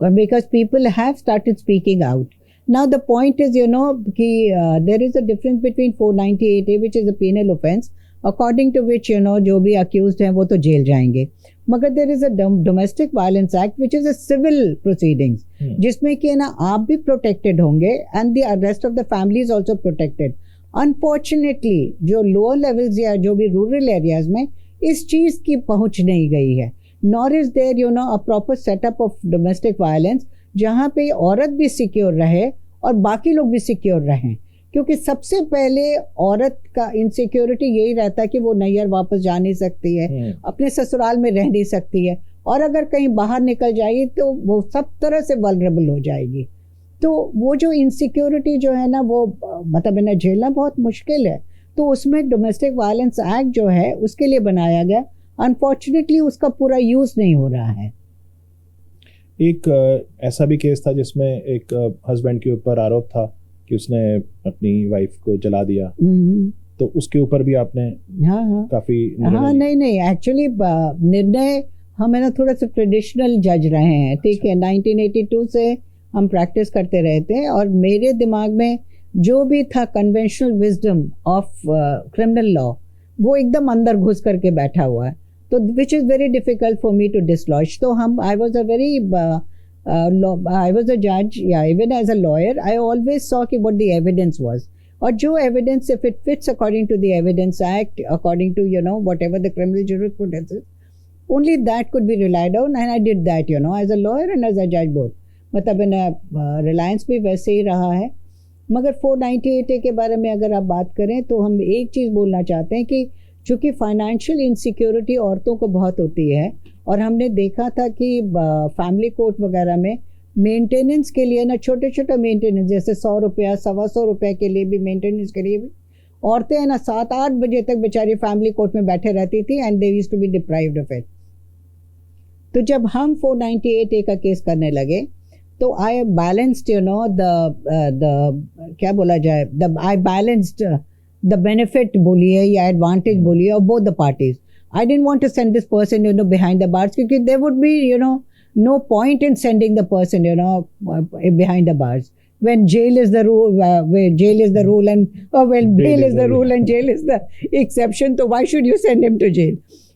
Because people have started speaking out. Now the point is कि there is a difference between 498 which is a penal offence according to which जो भी अक्यूज्ड हैं वो तो जेल जाएंगे, मगर there is a domestic violence act which is a civil proceedings जिसमें कि ना आप भी प्रोटेक्टेड होंगे and the rest of the family is also protected. Unfortunately जो लोअर लेवल्स या जो भी रूरल एरियाज में इस चीज की पहुंच नहीं गई है, nor is there a proper setup of domestic violence जहाँ पे औरत भी सिक्योर रहे और बाकी लोग भी सिक्योर रहें। क्योंकि सबसे पहले औरत का इनसिक्योरिटी यही रहता है कि वो नैयर वापस जा नहीं सकती है, अपने ससुराल में रह नहीं सकती है और अगर कहीं बाहर निकल जाएगी तो वो सब तरह से वल्नरेबल हो जाएगी। तो वो जो इनसिक्योरिटी जो है ना वो मतलब है ना झेलना बहुत मुश्किल है। तो उसमें डोमेस्टिक वायलेंस एक्ट जो है उसके लिए बनाया गया, अनफॉर्चुनेटली उसका पूरा यूज नहीं हो रहा है। एक ऐसा भी केस था जिसमें एक हस्बैंड के ऊपर आरोप था कि उसने अपनी वाइफ को जला दिया, तो उसके ऊपर भी आपने हाँ काफी हाँ नहीं एक्चुअली निर्णय हम है ना थोड़ा सा ट्रेडिशनल जज रहे हैं, ठीक है। 1982 से हम प्रैक्टिस करते रहे थे और मेरे दिमाग में जो भी था conventional wisdom of criminal law वो एकदम अंदर घुस करके बैठा हुआ है, तो which is very difficult for me to dislodge. तो हम आई वॉज अ जज या even as a lawyer I always saw कि व्हाट द एविडेंस वाज, और जो evidence if it fits according to the evidence act, according to whatever the criminal jurisprudence is, only that could be relied on, and I did that as a lawyer and as a judge both। मतलब रिलायंस भी वैसे ही रहा है। मगर 498A के बारे में अगर आप बात करें तो हम एक चीज़ बोलना चाहते हैं कि चूँकि फाइनेंशियल इनसिक्योरिटी औरतों को बहुत होती है, और हमने देखा था कि फैमिली कोर्ट वगैरह में मेंटेनेंस के लिए ना छोटे छोटे मेंटेनेंस जैसे 100 रुपया 125 रुपये के लिए भी मेंटेनेंस के लिए भी औरतें है ना 7-8 बजे तक बेचारी फैमिली कोर्ट में बैठे रहती थी, and they used to be deprived of it. तो जब हम 498A का केस करने लगे तो आई बैलेंस्ड द क्या बोला जाए आई बैलेंस्ड द बेनिफिट बोलिए या एडवांटेज बोलिए of both the parties. I didn't want to send this person behind the bars, क्योंकि there would be no point in sending the person behind the bars when jail is the rule, jail is the rule and bail is the rule and jail is the exception, so why should you send him to jail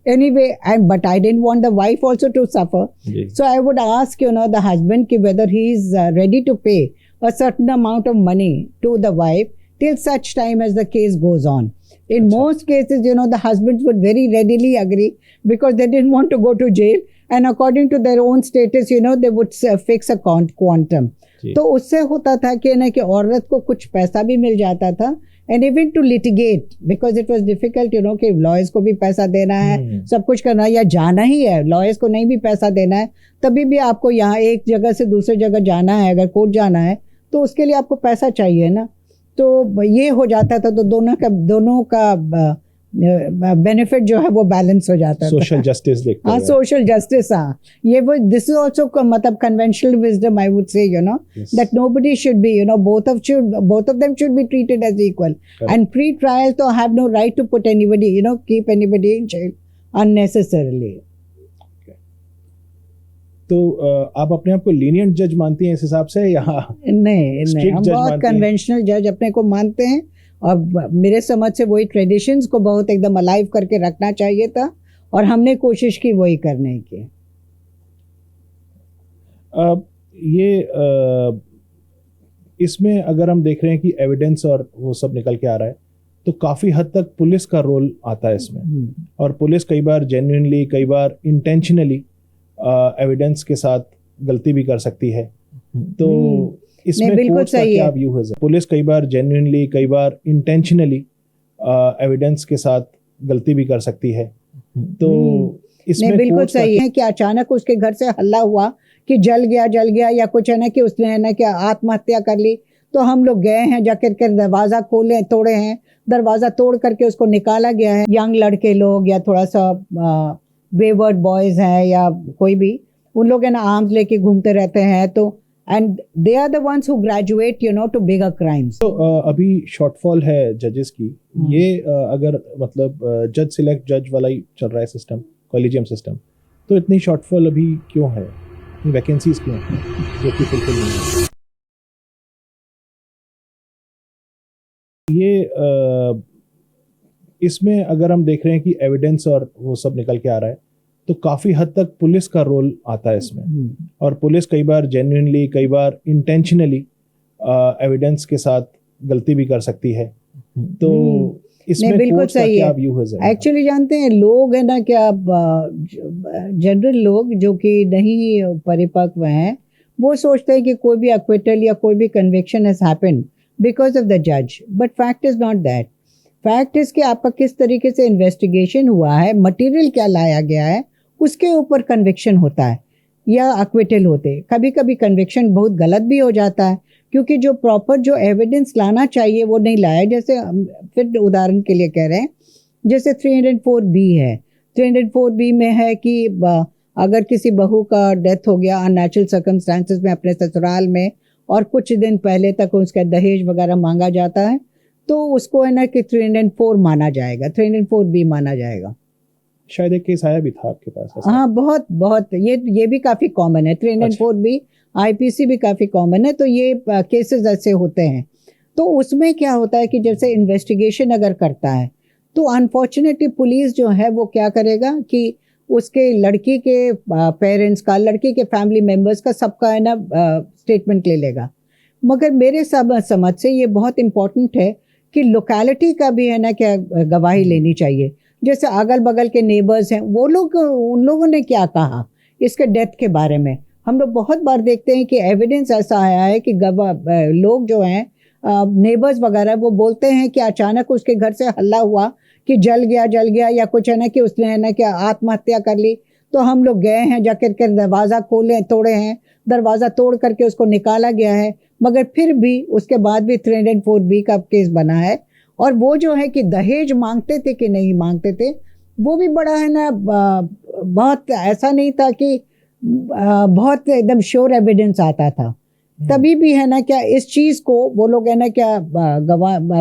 anyway? But I didn't want the wife also to suffer. Yes. So I would ask the husband whether he is ready to pay a certain amount of money to the wife till such time as the case goes on. In most cases the husbands would very readily agree because they didn't want to go to jail, and according to their own status they would fix a quantum. तो उससे होता था कि औरत को कुछ पैसा भी मिल जाता था, and even to litigate because it was difficult कि लॉयर्स को भी पैसा देना है, सब कुछ करना है, या जाना ही है लॉयर्स को नहीं भी पैसा देना है तभी भी आपको यहाँ एक जगह से दूसरी जगह जाना है, अगर कोर्ट जाना है तो उसके लिए आपको पैसा चाहिए ना। तो ये हो जाता था, तो दोनों का बेनिफिट जो है वो बैलेंस हो जाता है। सोशल जस्टिस देखते हैं। सोशल जस्टिस, ये वो दिस इज आल्सो मतलब conventional wisdom I would say that nobody should be both of them should be treated as equal. Correct. And pre-trial तो have no right to put anybody keep anybody in jail unnecessarily. तो आप अपने आप को lenient जज मानती हैं इस हिसाब से या नहीं हम बहुत कन्वेंशनल जज अपने को मानते हैं, और मेरे समझ से वही ट्रेडिशंस को बहुत एकदम अलाइव करके रखना चाहिए था, और हमने कोशिश की वही करने की। इसमें अगर हम देख रहे हैं कि एविडेंस और वो सब निकल के आ रहा है तो काफ़ी हद तक पुलिस का रोल आता है इसमें, और पुलिस कई बार जेन्युइनली कई बार इंटेंशनली एविडेंस के साथ गलती भी कर सकती है। तो इसमें बिल्कुल सही है। व्यू है पुलिस कई बार जेन्युइनली कई बार इंटेंशनली एविडेंस के साथ गलती भी कर सकती है। तो इसमें बिल्कुल सही है कि अचानक उसके घर से हल्ला हुआ कि जल गया या कुछ है ना कि उसने है ना कि आत्महत्या कर ली, तो हम लोग गए हैं जाकर के दरवाजा तोड़े हैं, दरवाजा तोड़ करके उसको निकाला गया है। यंग लड़के लोग या थोड़ा सा वेवर्ड बॉयज हैं या कोई भी, उन लोग है ना आर्म्स लेके घूमते रहते हैं, तो and they are the ones who graduate to bigger crimes. तो अभी शॉर्टफॉल है जजेस की, ये अगर मतलब जज सिलेक्ट जज वाला ही चल रहा है सिस्टम, कॉलेजियम सिस्टम, तो इतनी शॉर्टफॉल अभी क्यों है, वैकेंसीज क्यों है जो कि फुलफिल नहीं है? ये इसमें अगर हम देख रहे हैं कि एविडेंस और वो सब निकल के आ रहा है तो काफ़ी हद तक पुलिस का रोल आता है इसमें, और पुलिस कई बार जेन्युइनली कई बार इंटेंशनली एविडेंस के साथ गलती भी कर सकती है। तो इसमें बिल्कुल सही है। एक्चुअली जानते हैं लोग है ना क्या, जनरल लोग जो कि नहीं परिपक्व हैं वो सोचते हैं कि कोई भी एक्विटल या कोई भी conviction has happened because of the जज, but fact is not that. Fact is कि आपका किस तरीके से इन्वेस्टिगेशन हुआ है, मटेरियल क्या लाया गया है, उसके ऊपर कन्विक्शन होता है या एक्विटल होते। कभी कभी कन्विक्शन बहुत गलत भी हो जाता है, क्योंकि जो प्रॉपर जो एविडेंस लाना चाहिए वो नहीं लाया। जैसे फिर उदाहरण के लिए कह रहे हैं, जैसे 304B है, 304B में है कि अगर किसी बहू का डेथ हो गया अननेचुरल सर्कमस्टांसेस में अपने ससुराल में, और कुछ दिन पहले तक उसका दहेज वगैरह मांगा जाता है, तो उसको है ना कि 304 माना जाएगा, 304B माना जाएगा। शायद एक केस आया भी था आपके पास ऐसा। हाँ, बहुत बहुत, ये भी काफी कॉमन है। 304B IPC भी काफी कॉमन है। तो ये केसेस ऐसे होते हैं। तो उसमें क्या होता है कि जैसे इन्वेस्टिगेशन अगर करता है, तो अनफॉर्चुनेटली पुलिस जो है वो क्या करेगा कि उसके लड़की के पेरेंट्स का, लड़की के फैमिली मेंबर्स का, सबका है ना स्टेटमेंट ले लेगा। मगर मेरे समझ से ये बहुत इम्पोर्टेंट है कि लोकेलिटी का भी है ना क्या गवाही लेनी चाहिए। जैसे अगल बगल के नेबर्स हैं, वो लोग, उन लोगों ने क्या कहा इसके डेथ के बारे में। हम लोग बहुत बार देखते हैं कि एविडेंस ऐसा आया है कि लोग जो हैं नेबर्स वगैरह, वो बोलते हैं कि अचानक उसके घर से हल्ला हुआ कि जल गया या कुछ है ना कि उसने है ना कि आत्महत्या कर ली। तो हम लोग गए हैं, जाकर के दरवाज़ा तोड़े हैं, दरवाज़ा तोड़ करके उसको निकाला गया है। मगर फिर भी उसके बाद भी 304B का केस बना है। और वो जो है कि दहेज मांगते थे कि नहीं मांगते थे, वो भी बड़ा है ना, बहुत ऐसा नहीं था कि बहुत एकदम श्योर एविडेंस आता था। तभी भी है ना क्या इस चीज़ को वो लोग है ना क्या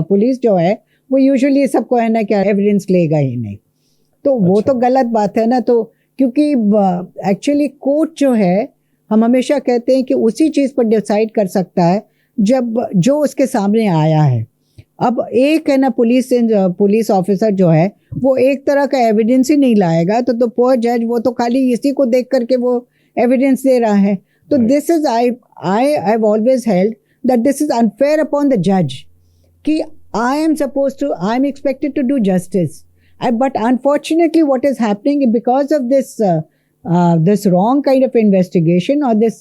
पुलिस जो है वो यूजुअली सबको है ना क्या एविडेंस लेगा ही नहीं। तो वो तो गलत बात है ना। तो क्योंकि एक्चुअली कोर्ट जो है, हम हमेशा कहते हैं कि उसी चीज़ पर डिसाइड कर सकता है जब जो उसके सामने आया है। अब एक है ना पुलिस ऑफिसर जो है वो एक तरह का एविडेंस ही नहीं लाएगा, तो पोअर जज वो तो खाली इसी को देख करके वो एविडेंस दे रहा है। तो this is I have always held that this is unfair upon the जज कि I am expected to do justice. But unfortunately what is happening because of this wrong kind of investigation, or this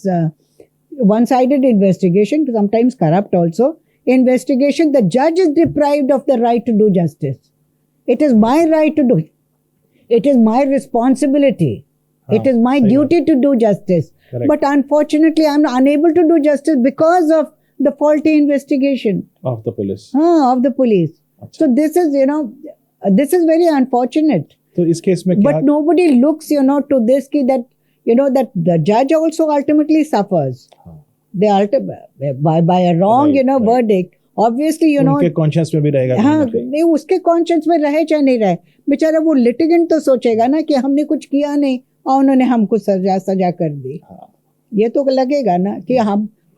one-sided investigation, sometimes corrupt also, investigation, the judge is deprived of the right to do justice. It is my right to do it. It is my responsibility. It is my duty to do justice. Correct. But unfortunately I am unable to do justice because of the faulty investigation of the police. Of the police. Achha. So this is, this is very unfortunate. So इस case में but nobody looks, to this कि that, that the judge also ultimately suffers. By a wrong, verdict. Obviously, उनके conscience में भी रहेगा। हाँ, नहीं, उसके conscience में रहे चाहे नहीं रहे, बेचारा वो litigant तो सोचेगा ना कि हमने कुछ किया नहीं और उन्होंने हमको सजा कर दी। ये तो लगेगा ना कि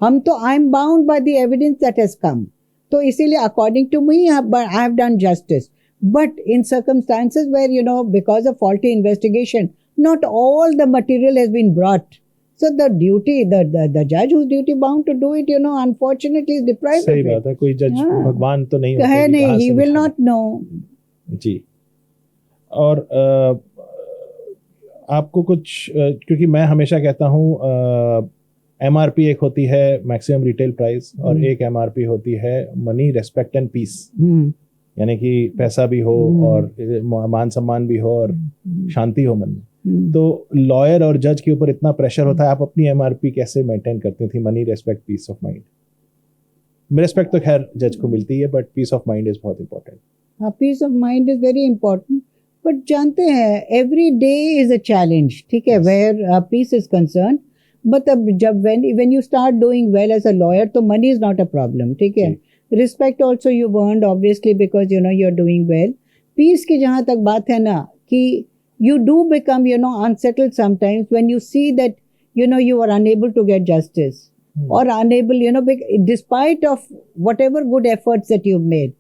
हम तो I am bound by the evidence that has come. तो इसीलिए according to me I have done justice. But in circumstances where because of faulty investigation not all the material has been brought, so the duty the जज whose duty bound to do it unfortunately is deprived. सही बात है, कोई जज भगवान तो नहीं है, नहीं, ही विल नॉट नो जी। और आपको कुछ, क्योंकि मैं हमेशा कहता हूँ MRP एक होती है मैक्सिमम रिटेल प्राइस, और एक MRP होती है मनी, रेस्पेक्ट एंड पीस। यानी कि पैसा भी हो और मान सम्मान भी हो और शांति हो मन में। तो लॉयर और जज के ऊपर इतना प्रेशर होता है, आप अपनी MRP कैसे मेंटेन करती थी? Money, respect, peace of mind. Respect तो खैर जज को मिलती है, but peace of mind is बहुत इंपॉर्टेंट। हाँ, peace of mind is very important, but जानते हैं every day is a challenge, ठीक है, where peace is concern. But अब जब when you start doing well as a lawyer, तो money is not a problem, ठीक है। Respect also you've earned obviously because you're doing well. Peace की जहाँ तक बात है ना कि you do become unsettled sometimes when you see that you are unable to get justice or unable despite of whatever good efforts that you've made.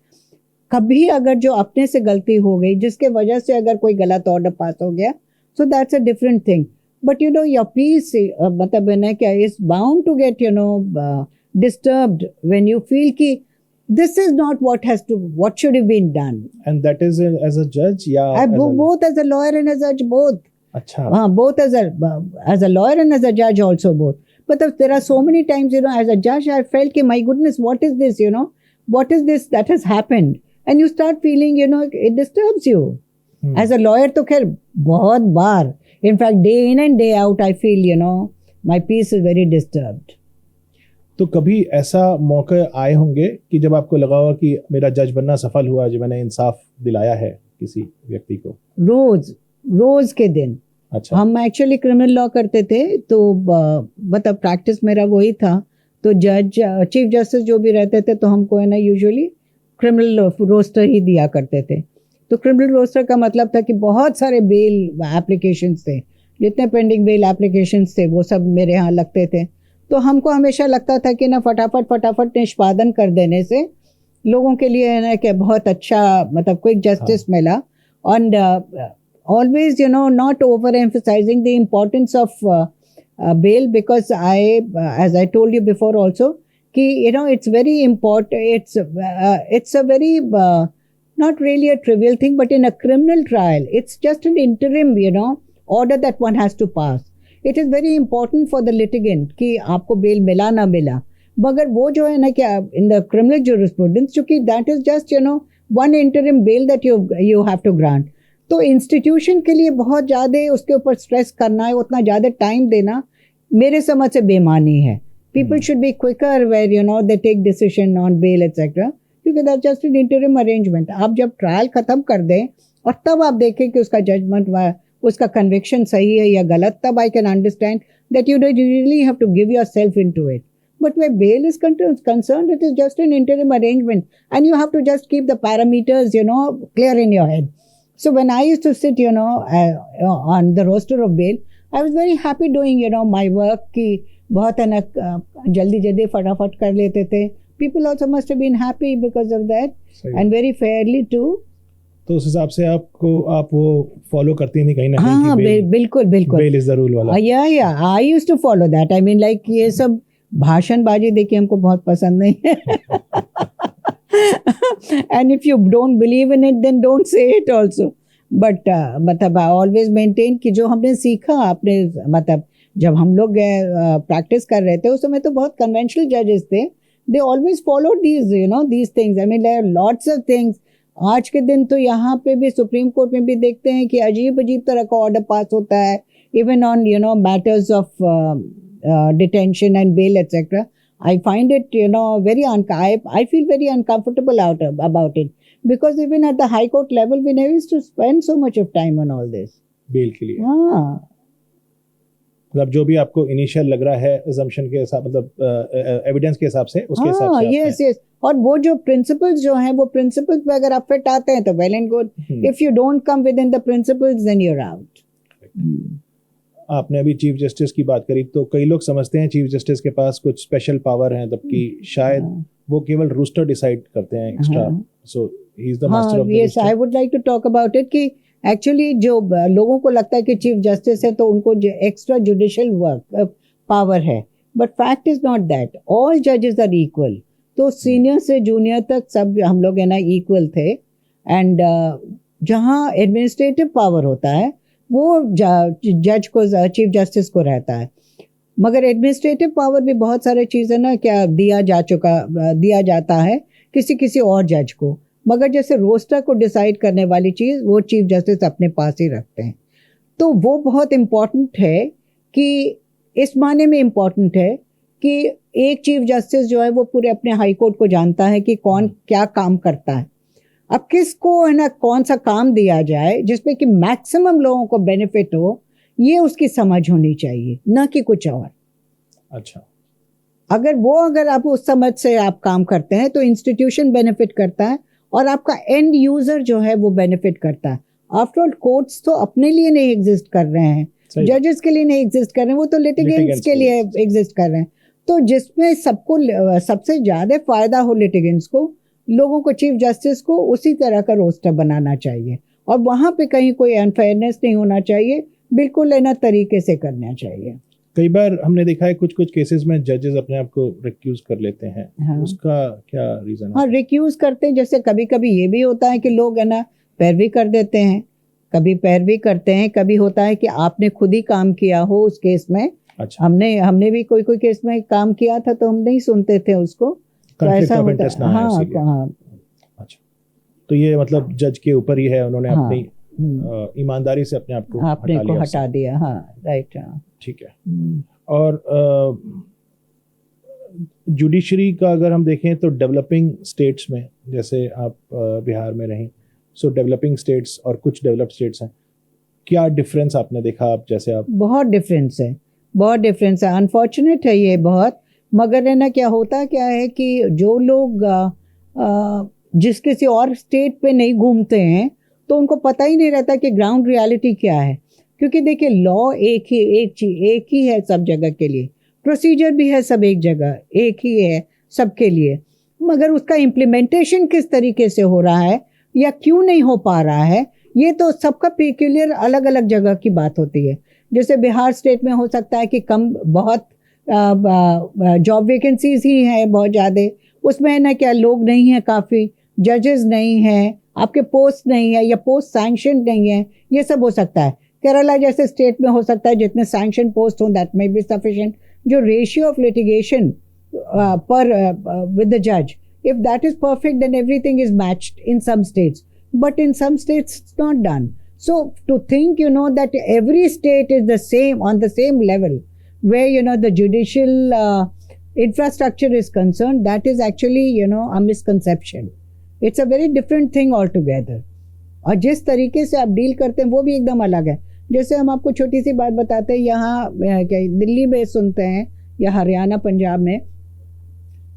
कभी अगर जो अपने से गलती हो गई जिसके वजह से अगर कोई गलत ऑर्डर पास हो गया, so that's a different thing. But your peace मतलब है ना क्या is bound to get disturbed when you feel कि this is not what should have been done. And that is as a judge, yeah. Both as a lawyer and as a judge, both. अच्छा. हाँ, both as a lawyer and as a judge also both. But there are so many times as a judge I felt कि my goodness, what is this, what is this that has happened, and you start feeling it disturbs you. As a lawyer तो खैर बहुत बार, in fact day in and day out I feel my peace is very disturbed. तो कभी ऐसा मौके आए होंगे कि जब आपको लगा होगा कि मेरा जज बनना सफल हुआ, जो मैंने इंसाफ दिलाया है किसी व्यक्ति को? रोज रोज के दिन। अच्छा। हम एक्चुअली क्रिमिनल लॉ करते थे, तो मतलब प्रैक्टिस मेरा वही था। तो जज, चीफ जस्टिस जो भी रहते थे, तो हमको है ना यूजुअली क्रिमिनल रोस्टर ही दिया करते थे। तो क्रिमिनल रोस्टर का मतलब था कि बहुत सारे बेल एप्लीकेशंस थे, जितने पेंडिंग बेल एप्लीकेशंस थे वो सब मेरे यहाँ लगते थे। तो हमको हमेशा लगता था कि ना फटाफट निष्पादन कर देने से लोगों के लिए है ना कि बहुत अच्छा, मतलब क्विक जस्टिस मिला। And always, not overemphasizing the importance of bail, because as I told you before also, कि it's very important. It's a very not really a trivial thing, but in a criminal trial, it's just an interim, order that one has to pass. It is very important for the litigant कि आपको bail मिला ना मिला, मगर वो जो है ना क्या in the criminal jurisprudence, चूंकि that is just one interim bail that you have to grant. तो इंस्टीट्यूशन के लिए बहुत ज़्यादा उसके ऊपर स्ट्रेस करना है, उतना ज़्यादा टाइम देना मेरे समझ से बेमानी है। People should be quicker where they take decision on bail etcetera, क्योंकि that's just an interim arrangement. आप जब ट्रायल ख़त्म कर दें और तब आप देखें कि उसका जजमेंट, उसका कन्विक्शन सही है या गलत, तब I can understand that you really have to give yourself into इट। But where bail is concerned, it is just an interim arrangement, and you have to just keep the parameters, clear in your head. So when I used to sit, on the roster of bail, I was very happy doing, my work कि बहुत है ना जल्दी फटाफट कर लेते थे. People also must have been happy because of that, and very fairly too. तो उस हिसाब से आप वो फॉलो करती थी कहीं ना कहीं? हाँ, बिल्कुल बेल इज द रूल वाला। Yeah, I used to follow that. I mean, like ये सब भाषणबाजी देखिए हमको बहुत पसंद नहीं है. And if you don't believe in it, then don't say it also. But मतलब I always maintain कि जो हमने सीखा अपने, मतलब जब हम लोग प्रैक्टिस कर रहे थे उस समय तो बहुत conventional judges थे. They always followed these things. I mean, there are lots of things. आज के दिन तो यहाँ पे भी सुप्रीम कोर्ट में भी देखते हैं कि अजीब तरह का ऑर्डर पास होता है, even on matters of detention and bail, etc. I find it, I feel very uncomfortable about it, because even at the high court level, we never used to spend so much of time on all this. Bail के लिए? हाँ. मतलब जो भी आपको initial लग रहा है assumption के हिसाब, मतलब एविडेंस के हिसाब से, उसके हिसाब से yes. और वो जो प्रिंसिपल्स जो हैं, वो प्रिंसिपल्स पे अगर आप फिट आते हैं तो well and good. If you don't come within the principles, then you are out. आपने अभी चीफ जस्टिस की बात करी, तो कई लोग समझते हैं चीफ जस्टिस के पास कुछ स्पेशल पावर हैं, जबकि शायद वो केवल रूस्टर डिसाइड करते हैं extra. So he is the master of the roster. Yes, I would like to talk about it कि एक्चुअली जो लोगों को लगता है कि चीफ जस्टिस है तो उनको एक्स्ट्रा जुडिशियल वर्क पावर है, but fact is not that. All जजेस आर इक्वल. तो सीनियर से जूनियर तक सब हम लोग है ना इक्वल थे. एंड जहाँ एडमिनिस्ट्रेटिव पावर होता है वो जज को, चीफ जस्टिस को रहता है. मगर एडमिनिस्ट्रेटिव पावर भी बहुत सारे चीज़ें ना क्या दिया जाता है किसी और जज को, मगर जैसे रोस्टर को डिसाइड करने वाली चीज़ वो चीफ जस्टिस अपने पास ही रखते हैं. तो वो बहुत इम्पॉर्टेंट है कि इस माने में इम्पॉर्टेंट है कि एक चीफ जस्टिस जो है वो पूरे अपने हाई कोर्ट को जानता है कि कौन क्या काम करता है. अब किसको है ना कौन सा काम दिया जाए जिसमें कि मैक्सिमम लोगों को बेनिफिट हो, ये उसकी समझ होनी चाहिए, ना कि कुछ और. अच्छा. अगर आप उस समझ से आप काम करते हैं तो इंस्टीट्यूशन बेनिफिट करता है और आपका एंड यूजर जो है वो बेनिफिट करता है. आफ्टर ऑल कोर्ट्स तो अपने लिए नहीं एग्जिस्ट कर रहे हैं, जजेस के लिए नहीं एग्जिस्ट कर रहे हैं, वो तो लिटिगेंट्स के लिए एग्जिस्ट कर रहे हैं. तो जिसमें सबको सबसे ज्यादा फायदा हो लिटिगेंट्स को, लोगों को, चीफ जस्टिस को उसी तरह का रोस्टर बनाना चाहिए. और वहाँ पे कहीं कोई अनफेयरनेस नहीं होना चाहिए, बिल्कुल लेना तरीके से करना चाहिए. कई बार हमने देखा है कुछ केसेस में जजेस अपने आप को रिक्यूज कर लेते हैं. हाँ. उसका क्या रीजन है? हाँ, रिक्यूज करते हैं. जैसे कभी कभी ये भी होता है कि लोग है ना पैरवी कर देते हैं, कभी पैरवी करते हैं, कभी होता है कि आपने खुद ही काम किया हो उस केस में. अच्छा. हमने भी कोई केस में काम किया था तो हम नहीं सुनते थे उसको, तो ऐसा होता है. हाँ. अच्छा. तो ये मतलब जज के ऊपर ही है, उन्होंने अपनी ईमानदारी से अपने आप को हटा दिया. हाँ, राइट. ठीक है. और जुडिशरी का अगर हम देखें तो डेवलपिंग स्टेट्स में, जैसे आप बिहार में रहीं, सो डेवलपिंग स्टेट्स और कुछ डेवलप्ड स्टेट्स हैं, क्या डिफरेंस आपने देखा? आप जैसे आप बहुत डिफरेंस है, बहुत डिफरेंस है। अनफॉर्चुनेट है ये बहुत, मगर है ना क्या होता क्या है कि जो लोग जिस किसी और स्टेट पे नहीं घूमते हैं तो उनको पता ही नहीं रहता कि ग्राउंड रियलिटी क्या है। क्योंकि देखिए लॉ एक ही है सब जगह के लिए, प्रोसीजर भी है सब एक जगह एक ही है सबके लिए, मगर उसका इम्प्लीमेंटेशन किस तरीके से हो रहा है या क्यों नहीं हो पा रहा है, ये तो सबका पेक्यूलियर अलग अलग जगह की बात होती है। जैसे बिहार स्टेट में हो सकता है कि कम बहुत जॉब वैकेंसीज ही है बहुत ज़्यादा, उसमें है ना क्या लोग नहीं है, काफ़ी जजेस नहीं हैं, आपके पोस्ट नहीं है या पोस्ट सैंक्शन नहीं है, ये सब हो सकता है। केरला जैसे स्टेट में हो सकता है जितने सैंक्शन पोस्ट हों दैट मे बी सफिशिएंट। जो रेशियो ऑफ लिटिगेशन पर विद द जज, if that is perfect then everything is matched in some states, but in some states it's not done. So to think that every state is the same on the same level where the judicial infrastructure is concerned, that is actually a misconception. It's a very different thing altogether. और जिस तरीके से आप deal करते हैं वो भी एकदम अलग है। जैसे हम आपको छोटी सी बात बताते हैं, यहाँ दिल्ली में सुनते हैं या हरियाणा पंजाब में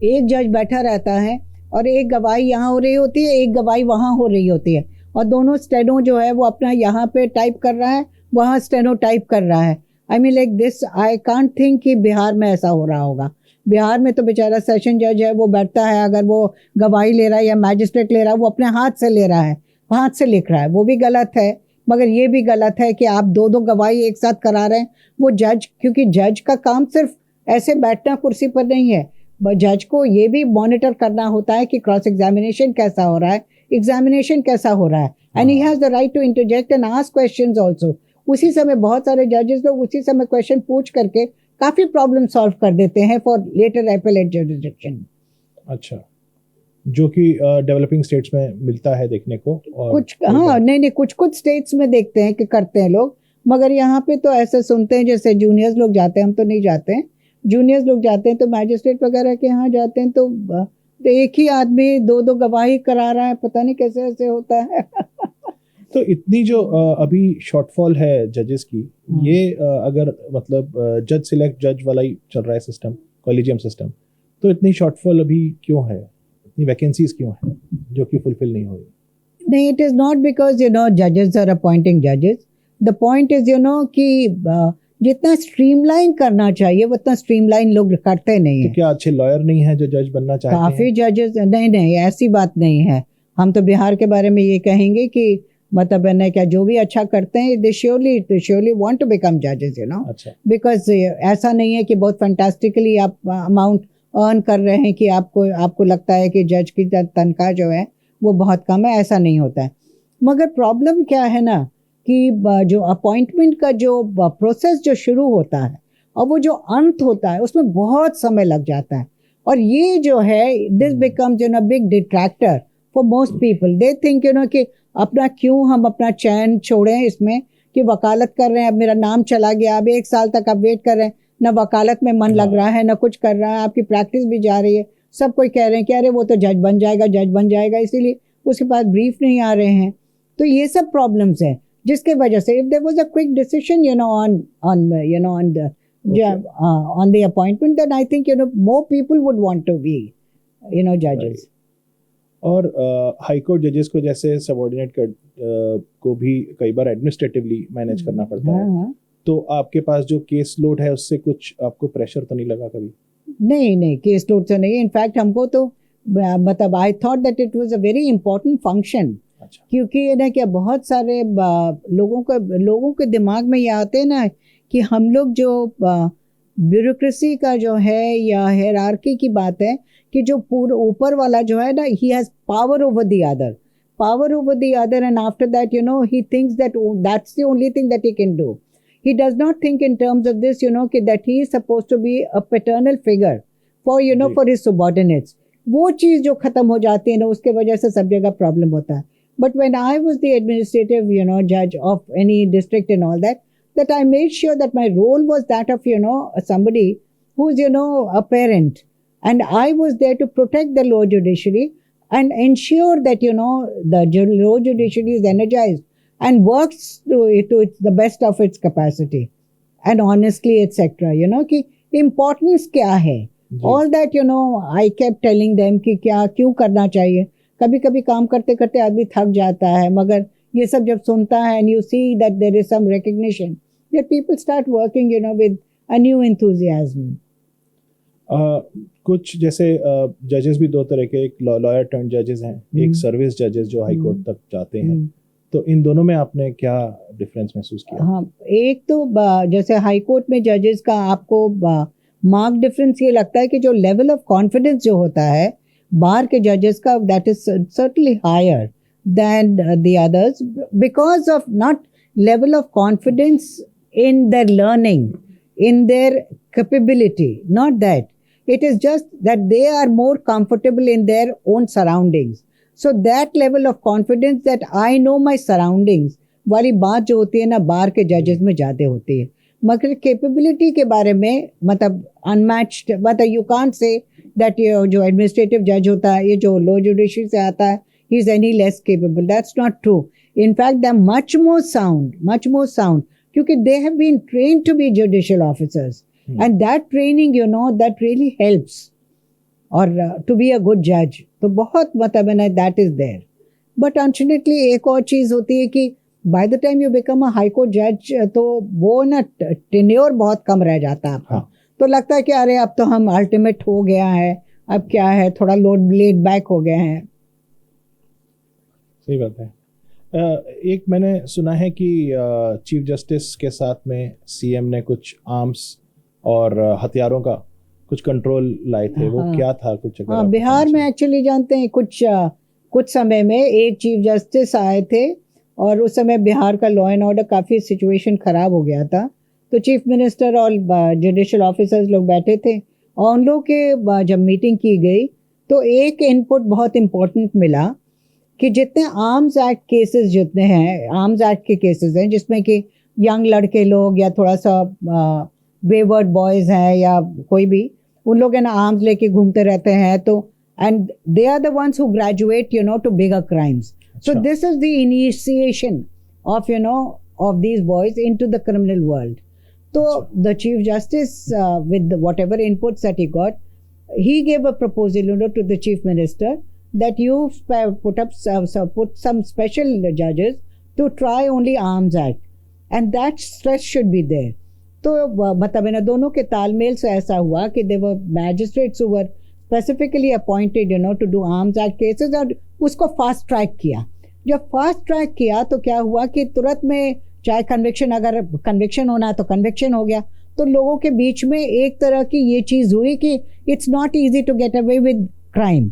एक जज बैठा रहता है और एक गवाही यहाँ हो रही होती है, एक गवाही वहाँ हो रही होती है, और दोनों स्टेनो जो है वो अपना यहाँ पे टाइप कर रहा है, वहाँ स्टेनो टाइप कर रहा है। I mean like this I can't think कि बिहार में ऐसा हो रहा होगा। बिहार में तो बेचारा सेशन जज है, वो बैठता है, अगर वो गवाही ले रहा है या मैजिस्ट्रेट ले रहा है वो अपने हाथ से ले रहा है, हाथ से लिख रहा है, वो भी गलत है। मगर ये भी गलत है कि आप दो गवाही एक साथ करा रहे हैं। वो जज, क्योंकि जज का काम सिर्फ ऐसे बैठना कुर्सी पर नहीं है, जज को ये भी मॉनिटर करना होता है कि क्रॉस एग्जामिनेशन कैसा हो रहा है, एग्जामिनेशन कैसा हो रहा है, and he has the right to interject and ask questions also. उसी समय बहुत सारे जजेस लोग उसी समय क्वेश्चन पूछ करके काफ़ी प्रॉब्लम सॉल्व कर देते हैं फॉर लेटर एपेलेट जुरिसडिक्शन। अच्छा, जो कि डेवलपिंग स्टेट्स में मिलता है देखने को। और कुछ हाँ नहीं कुछ स्टेट्स में देखते हैं कि करते हैं लोग, मगर यहाँ पे तो ऐसे सुनते हैं जैसे जूनियर्स लोग जाते हैं, हम तो नहीं जाते हैं, जूनियर्स लोग जाते हैं तो मैजिस्ट्रेट वगैरह के यहाँ जाते हैं तो एक ही आदमी दो गवाही करा रहा है, पता नहीं कैसे ऐसे होता है। तो इतनी जो अभी शॉर्टफॉल है जजेस की, ये अगर मतलब जज सिलेक्ट जज वाला ही चल रहा है सिस्टम, कॉलेजियम सिस्टम, तो इतनी शॉर्टफॉल अभी क्यों है, इतनी वैकेंसीज क्यों है जो कि फुलफिल नहीं हो रही? नहीं, इट इज़ नॉट बिकॉज जजेस आर अपॉइंटिंग जजेस। द पॉइंट इज कि जितना स्ट्रीमलाइन करना चाहिए उतना स्ट्रीमलाइन लोग करते नहीं है। तो क्या अच्छे लॉयर नहीं है जो जज बनना चाहते हैं? काफ़ी जजेस नहीं ऐसी बात नहीं है। हम तो बिहार के बारे में ये कहेंगे कि मतलब है क्या, जो भी अच्छा करते हैं दे श्योरली वांट टू बिकम जजेस, अच्छा। बिकॉज ऐसा नहीं है कि बहुत फैंटास्टिकली आप अमाउंट अर्न कर रहे हैं कि आपको लगता है कि जज की तनख्वाह जो है वो बहुत कम है, ऐसा नहीं होता है। मगर प्रॉब्लम क्या है ना कि जो अपॉइंटमेंट का जो प्रोसेस जो शुरू होता है और वो जो अंत होता है उसमें बहुत समय लग जाता है, और ये जो है this becomes big detractor for most people. They think कि अपना क्यों हम अपना चैन छोड़ें इसमें कि वकालत कर रहे हैं, अब मेरा नाम चला गया, अब 1 साल तक आप वेट कर रहे हैं, ना वकालत में मन लग रहा है ना कुछ कर रहा है, आपकी प्रैक्टिस भी जा रही है, सब कोई कह रहे हैं कि अरे वो तो जज बन जाएगा, इसीलिए उसके पास ब्रीफ नहीं आ रहे हैं। तो ये सब प्रॉब्लम्स हैं जिसके वजह से if there was a quick decision on the appointment, then I think more people would want to be judges. और हाई कोर्ट जजेस को जैसे सबऑर्डिनेट को भी कई बार एडमिनिस्ट्रेटिवली मैनेज करना पड़ता है, तो आपके पास जो केस लोड है उससे कुछ आपको प्रेशर तो नहीं लगा कभी? नहीं, केस लोड तो नहीं। इनफैक्ट हमको तो मतलब I thought that it was a very important function, क्योंकि ना क्या बहुत सारे लोगों के दिमाग में ये आते हैं ना कि हम लोग जो ब्यूरोक्रेसी का जो है या हायरार्की की बात है कि जो पूरा ऊपर वाला जो है ना, he has power over the other and after that he thinks that that's the only thing that he can do. He does not think in terms of this, that he is supposed to be a paternal figure for, for his subordinates. वो चीज़ जो ख़त्म हो जाती है ना, उसके वजह से सब जगह प्रॉब्लम होता है। But when I was the administrative, judge of any district and all that I made sure that my role was that of, somebody who's, a parent. and I was there to protect the law judiciary and ensure that, you know, the law judiciary is energized and works to the best of its capacity and honestly, etc. You know, कि importance क्या है? All that, you know, I kept telling them कि क्या क्यों करना चाहिए. कभी कभी काम करते करते आदमी थक जाता है, मगर ये सब जब सुनता है and you see that there is some recognition, that people start working, you know, with a new enthusiasm. कुछ जैसे जजेस भी दो तरह के, एक लॉयर टर्न जजेस हैं, एक सर्विस जजेस जो हाई कोर्ट तक जाते हैं, तो इन दोनों में आपने क्या डिफरेंस महसूस किया? हाँ, एक तो जैसे हाई कोर्ट में जजेस का आपको मार्क डिफरेंस ये लगता है कि जो लेवल ऑफ कॉन्फिडेंस जो होता है बार के जजेस का, that is certainly higher than the others because of not level of confidence in their learning, in their capability, not that. It is just that they are more comfortable in their own surroundings. So that level of confidence that I know my surroundings वाली बात जो होती है ना बार के जजेस में ज़्यादा होती है. मगर कैपेबिलिटी के बारे में मतलब अनमैच्ड, मतलब यू कांट से दैट ये जो एडमिनिस्ट्रेटिव जज होता है, ये जो लॉ जुडिशरी से आता है, he is any less capable. That's not true. In fact they are much more sound क्योंकि they have been trained to be judicial officers. And that training, you know, that really helps or to be a good judge. तो बहुत मतलब है that is there. But unfortunately एक और चीज़ होती है कि by the time you become a high court judge तो वो ना tenure बहुत कम रह जाता है आपका. तो लगता है कि अरे अब तो हम ultimate हो गया है, अब क्या है, थोड़ा लोड लेड बैक हो गए हैं. सही बात है. एक मैंने सुना है कि चीफ जस्टिस के साथ में सीएम ने कुछ आर्म्स और हथियारों का कुछ कंट्रोल लाए थे. वो क्या था कुछ? हाँ, बिहार में एक्चुअली जानते हैं कुछ समय में एक चीफ जस्टिस आए थे और उस समय बिहार का लॉ एंड ऑर्डर काफ़ी सिचुएशन ख़राब हो गया था. तो चीफ मिनिस्टर और जुडिशल ऑफिसर्स लोग बैठे थे और उन लोग के जब मीटिंग की गई तो एक इनपुट बहुत इम्पोर्टेंट मिला कि जितने आर्म्स एक्ट केसेस जितने हैं, आर्म्स एक्ट के केसेस हैं जिसमें कि यंग लड़के लोग या थोड़ा सा वेवर्ड बॉयज़ हैं या कोई भी, उन लोग है ना आर्म्स लेके घूमते रहते हैं. तो and they are the ones who graduate you know to bigger crimes. So this is the initiation of you know of these boys into the criminal world. तो the chief justice with whatever inputs that he got, he gave a proposal, you know, to the chief minister that you put some special judges to try only Arms Act, and that stress should be there. तो मतलब ना दोनों के तालमेल से ऐसा हुआ कि they were magistrates who were specifically appointed, you know, to do Arms Act cases और उसको फास्ट ट्रैक किया. जब फास्ट ट्रैक किया तो क्या हुआ कि तुरंत में चाहे कन्विक्शन, अगर कन्विक्शन होना है तो कन्विक्शन हो गया. तो लोगों के बीच में एक तरह की ये चीज़ हुई कि it's not easy to get away with crime.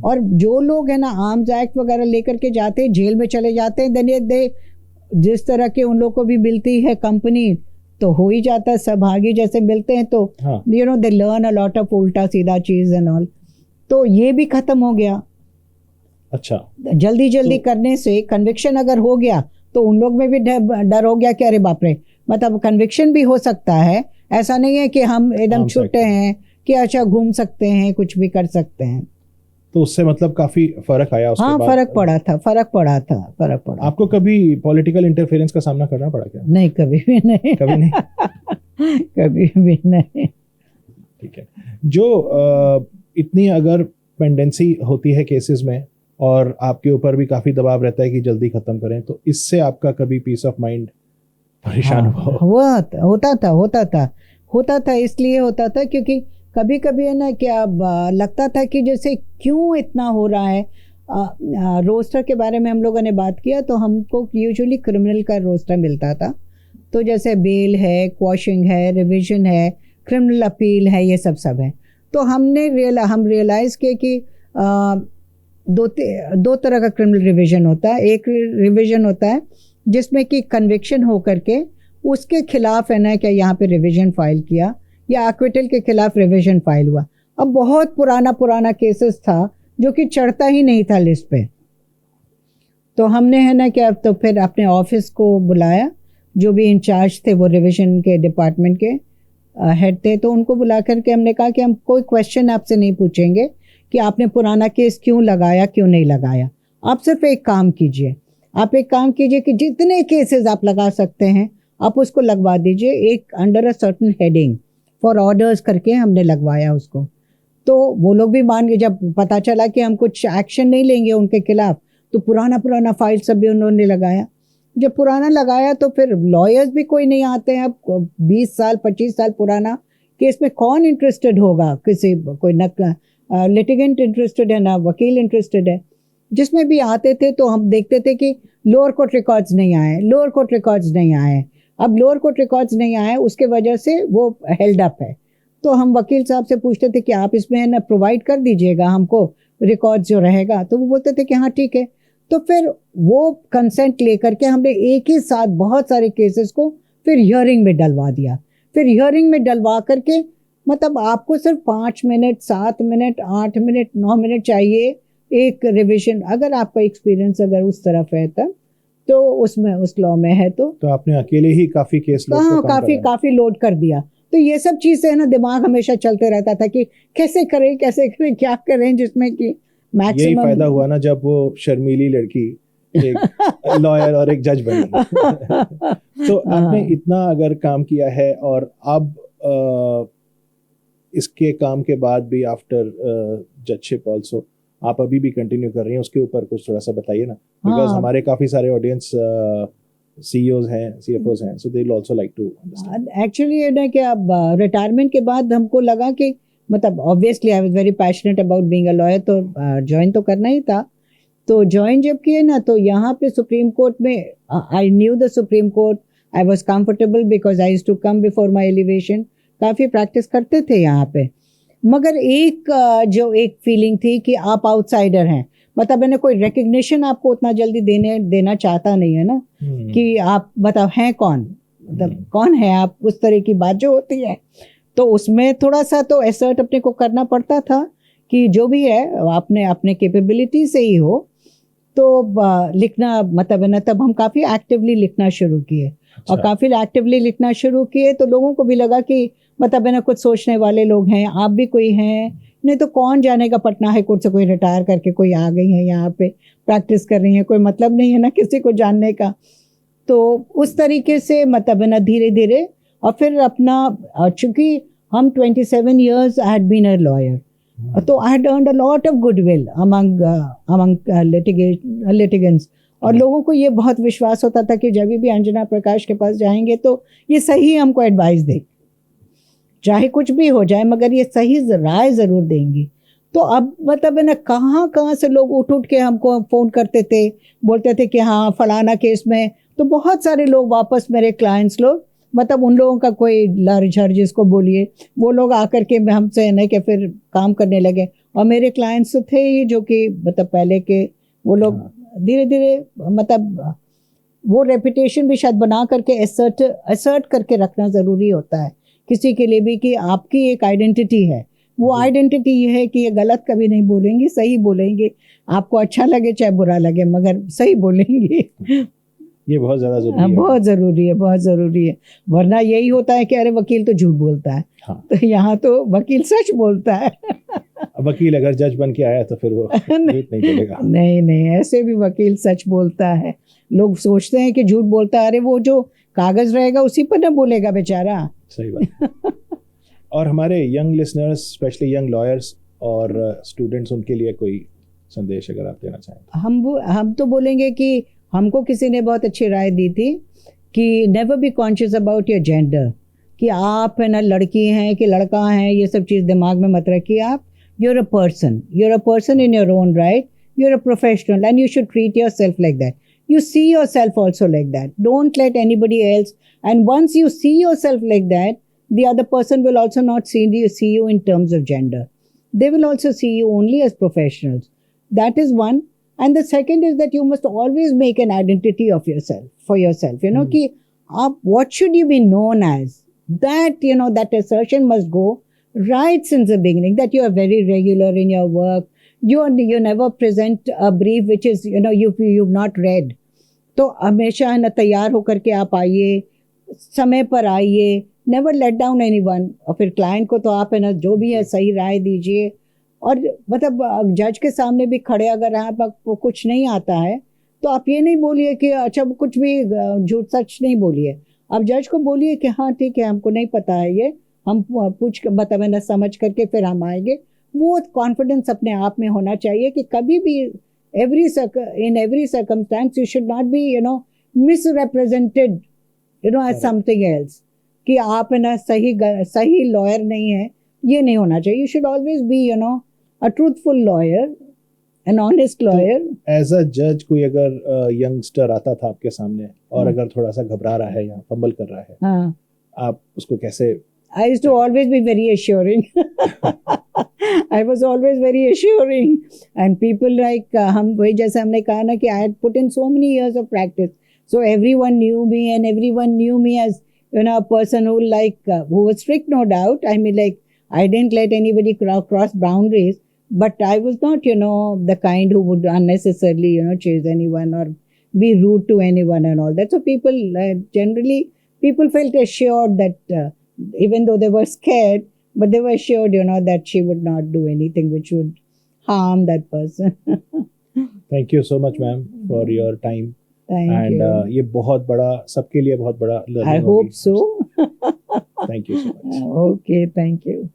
और जो लोग है ना आर्म्स एक्ट वगैरह लेकर के जाते हैं, जेल में चले जाते हैं, देन दे जिस तरह के उन लोग को भी मिलती है कंपनी तो हो ही जाता है, सहभागी जैसे मिलते हैं तो you know they learn a lot of उल्टा सीधा चीज़ एंड ऑल. तो ये भी खत्म हो गया. अच्छा, जल्दी करने से कन्विक्शन अगर हो गया तो उन लोग में भी डर हो गया कि अरे बाप रे, मतलब कन्विक्शन भी हो सकता है, ऐसा नहीं है कि हम एकदम छूटे हैं कि अच्छा घूम सकते हैं, कुछ भी कर सकते हैं. तो उससे मतलब काफी फर्क आया उसके बाद? फर्क पड़ा था. आपको कभी पॉलिटिकल इंटरफेरेंस का सामना करना पड़ा क्या? नहीं, कभी भी नहीं. कभी भी नहीं. ठीक है. जो इतनी अगर पेंडेंसी होती है केसेस में और आपके ऊपर भी काफी दबाव रहता है कि जल्दी खत्म करें, तो इससे आपका कभी पीस ऑफ माइंड परेशान होता था. इसलिए होता था क्योंकि कभी कभी है ना क्या लगता था कि जैसे क्यों इतना हो रहा है. रोस्टर के बारे में हम लोगों ने बात किया तो हमको यूजुअली क्रिमिनल का रोस्टर मिलता था. तो जैसे बेल है, क्वॉशिंग है, रिविजन है, क्रिमिनल अपील है, ये सब है. तो हम रियलाइज़ किए कि दो तरह का क्रिमिनल रिविजन होता है. एक रिविजन होता है जिसमें कि कन्विक्शन हो करके उसके खिलाफ है ना क्या यहाँ पे रिविजन फाइल किया या एक्विटल के खिलाफ रिविजन फाइल हुआ. अब बहुत पुराना केसेस था जो कि चढ़ता ही नहीं था लिस्ट पे. तो हमने है ना क्या तो फिर अपने ऑफिस को बुलाया, जो भी इंचार्ज थे वो रिविजन के डिपार्टमेंट के, हेड थे, तो उनको बुला करके हमने कहा कि हम कोई क्वेश्चन आपसे नहीं पूछेंगे कि आपने पुराना केस क्यों लगाया, क्यों नहीं लगाया। आप सिर्फ एक काम कीजिए, आप एक काम कीजिए कि जितने केसेस आप लगा सकते हैं आप उसको लगवा दीजिए, एक under a certain heading for orders करके हमने लगवाया उसको। तो वो लोग भी मान गए। जब पता चला कि हम कुछ एक्शन नहीं लेंगे उनके खिलाफ, तो पुराना फाइल सब भी उन्होंने लगाया। जब पुराना लगाया तो फिर लॉयर्स भी कोई नहीं आते हैं। अब 20 साल 25 साल पुराना केस में कौन इंटरेस्टेड होगा, किसी कोई न लिटिगेंट इंटरेस्टेड है ना वकील इंटरेस्टेड है। जिसमें भी आते थे तो हम देखते थे कि लोअर कोर्ट रिकॉर्ड्स नहीं आए, लोअर कोर्ट रिकॉर्ड्स नहीं आए। अब लोअर कोर्ट रिकॉर्ड्स नहीं आए, उसके वजह से वो हेल्ड अप है। तो हम वकील साहब से पूछते थे कि आप इसमें ना प्रोवाइड कर दीजिएगा हमको रिकॉर्ड्स जो रहेगा, तो वो बोलते थे कि हाँ ठीक है। तो फिर वो कंसेंट लेकर के हमने एक ही साथ बहुत सारे केसेस को फिर हियरिंग में डलवा दिया। फिर हियरिंग में डलवा करके मतलब आपको सिर्फ 5 मिनट 7 मिनट 8 मिनट 9 मिनट चाहिए एक रिविजन, अगर आपका एक्सपीरियंस अगर उस तरफ है तब, तो उसमें उस लॉ में है तो आपने अकेले ही काफी केस हाँ काफी लोड कर दिया। तो ये सब चीजें है ना, दिमाग हमेशा चलते रहता था कि कैसे करें क्या करें, जिसमें कि मैक्सिमम। यही फायदा हुआ ना जब वो शर्मीली लड़की एक लॉयर और एक जज बनी। तो आपने इतना अगर काम किया है और अब इसके काम के बाद भी आफ्टर जजशिप आल्सो आप अभी भी कंटिन्यू कर रही हैं, उसके ऊपर कुछ थोड़ा सा बताइए ना, बिकॉज हमारे काफी सारे ऑडियंस CEOs हैं, CFOs हैं, so they'll also like to understand. Actually ये ना कि अब रिटायरमेंट के बाद हमको लगा कि मतलब obviously I was very passionate about being a lawyer, तो ज्वाइन तो करना ही था। तो ज्वाइन जब किए ना, तो यहाँ पे सुप्रीम कोर्ट में I knew the supreme court, I was comfortable because I used to come before my elevation, काफ़ी प्रैक्टिस करते थे यहाँ पे। मगर जो एक फीलिंग थी कि आप आउटसाइडर हैं, मतलब मैंने कोई रिकग्निशन आपको उतना जल्दी देना चाहता नहीं है ना, कि आप बताओ हैं कौन, मतलब कौन है आप, उस तरह की बात जो होती है। तो उसमें थोड़ा सा तो एसर्ट अपने को करना पड़ता था कि जो भी है आपने अपने कैपेबिलिटी से ही हो। तो लिखना मतलब है ना, तब हम काफ़ी एक्टिवली लिखना शुरू किए। और काफ़ी एक्टिवली लिखना शुरू किए तो लोगों को भी लगा कि मतलब है ना कुछ सोचने वाले लोग हैं, आप भी कोई हैं, नहीं तो कौन जानेगा पटना हाई कोर्ट से कोई रिटायर करके कोई आ गई है यहाँ पे प्रैक्टिस कर रही है, कोई मतलब नहीं है ना किसी को जानने का। तो उस तरीके से मतलब है ना धीरे धीरे, और फिर अपना चूंकि हम 27 years I had been a lawyer, तो I had earned a lot of goodwill among litigants, और लोगों को ये बहुत विश्वास होता था कि जब भी अंजना प्रकाश के पास जाएंगे तो ये सही हमको एडवाइस देंगे, चाहे कुछ भी हो जाए मगर ये सही राय ज़रूर देंगी। तो अब मतलब है ना कहाँ से लोग उठ के हमको फ़ोन करते थे, बोलते थे कि हाँ फलाना केस में, तो बहुत सारे लोग वापस मेरे क्लाइंट्स लोग, मतलब उन लोगों का कोई लर झर जिसको बोलिए, वो लोग आकर के हमसे नहीं कि फिर काम करने लगे। और मेरे क्लाइंट्स तो थे ही जो कि मतलब पहले के, वो लोग धीरे धीरे मतलब वो रेपुटेशन भी शायद बना करके असर्ट करके रखना ज़रूरी होता है किसी के लिए भी, कि आपकी एक आइडेंटिटी है। वो आइडेंटिटी ये है कि ये गलत कभी नहीं बोलेंगे, सही बोलेंगे, आपको अच्छा लगे चाहे बुरा लगे मगर सही बोलेंगे। ये बहुत ज़्यादा ज़रूरी है। बहुत ज़रूरी है, वरना यही होता है कि अरे वकील तो झूठ बोलता है। हाँ। तो यहाँ तो वकील सच बोलता है। वकील अगर जज बन के आया तो फिर वो झूठ नहीं बोलेगा। नहीं, ऐसे भी वकील सच बोलता है। लोग सोचते हैं कि झूठ बोलता है, अरे वो जो कागज रहेगा उसी पर ना बोलेगा बेचारा। सही बात। और हमारे young listeners, specially young lawyers और स्टूडेंट्स, उनके लिए कोई संदेश अगर आप देना चाहें। हम तो बोलेंगे कि हमको किसी ने बहुत अच्छी राय दी थी कि never be conscious about your gender, कि आप है ना लड़की हैं कि लड़का हैं, ये सब चीज़ दिमाग में मत रखिए। आप you're a person in your own right, you're a professional and you should treat yourself like that. You see yourself also like that. Don't let anybody else, and once you see yourself like that, the other person will also not see you in terms of gender. They will also see you only as professionals. That is one. And the second is that you must always make an identity of yourself, for yourself. You know, ki, what should you be known as? That, you know, that assertion must go right since the beginning, that you are very regular in your work. You never present a brief which is, you know, you've not read. तो हमेशा है ना तैयार होकर के आप आइए, समय पर आइए, नेवर लेट डाउन एनीवन। और फिर क्लाइंट को तो आप है ना जो भी है सही राय दीजिए। और मतलब जज के सामने भी खड़े अगर आपको कुछ नहीं आता है तो आप ये नहीं बोलिए कि अच्छा कुछ भी झूठ सच नहीं बोलिए। आप जज को बोलिए कि हाँ ठीक है हमको नहीं पता है ये, हम पूछ मतलब है ना समझ करके फिर हम आएंगे। वो कॉन्फिडेंस अपने आप में होना चाहिए कि कभी भी in every circumstance you should not be misrepresented as something else, कि आप है ना सही लॉयर नहीं है, ये नहीं होना चाहिए। You should always be a truthful lawyer, an honest lawyer। As a जज कोई अगर यंगस्टर आता था आपके सामने और अगर थोड़ा सा घबरा रहा है या फंबल कर रहा है, हाँ, आप उसको कैसे? I used to always be very assuring। I was always very assuring, and people like हम वही जैसे हमने कहा ना कि I had put in so many years of practice, so everyone knew me and everyone knew me as a person who was strict, no doubt. I mean, like, I didn't let anybody cross boundaries, but I was not the kind who would unnecessarily chase anyone or be rude to anyone and all that. So people generally felt assured that even though they were scared, but they were assured that she would not do anything which would harm that person। Thank you so much ma'am for your time. Thank you। ये बहुत बड़ा, सबके लिए बहुत बड़ा I learning hope होगी। so। Thank you so much. Okay, thank you।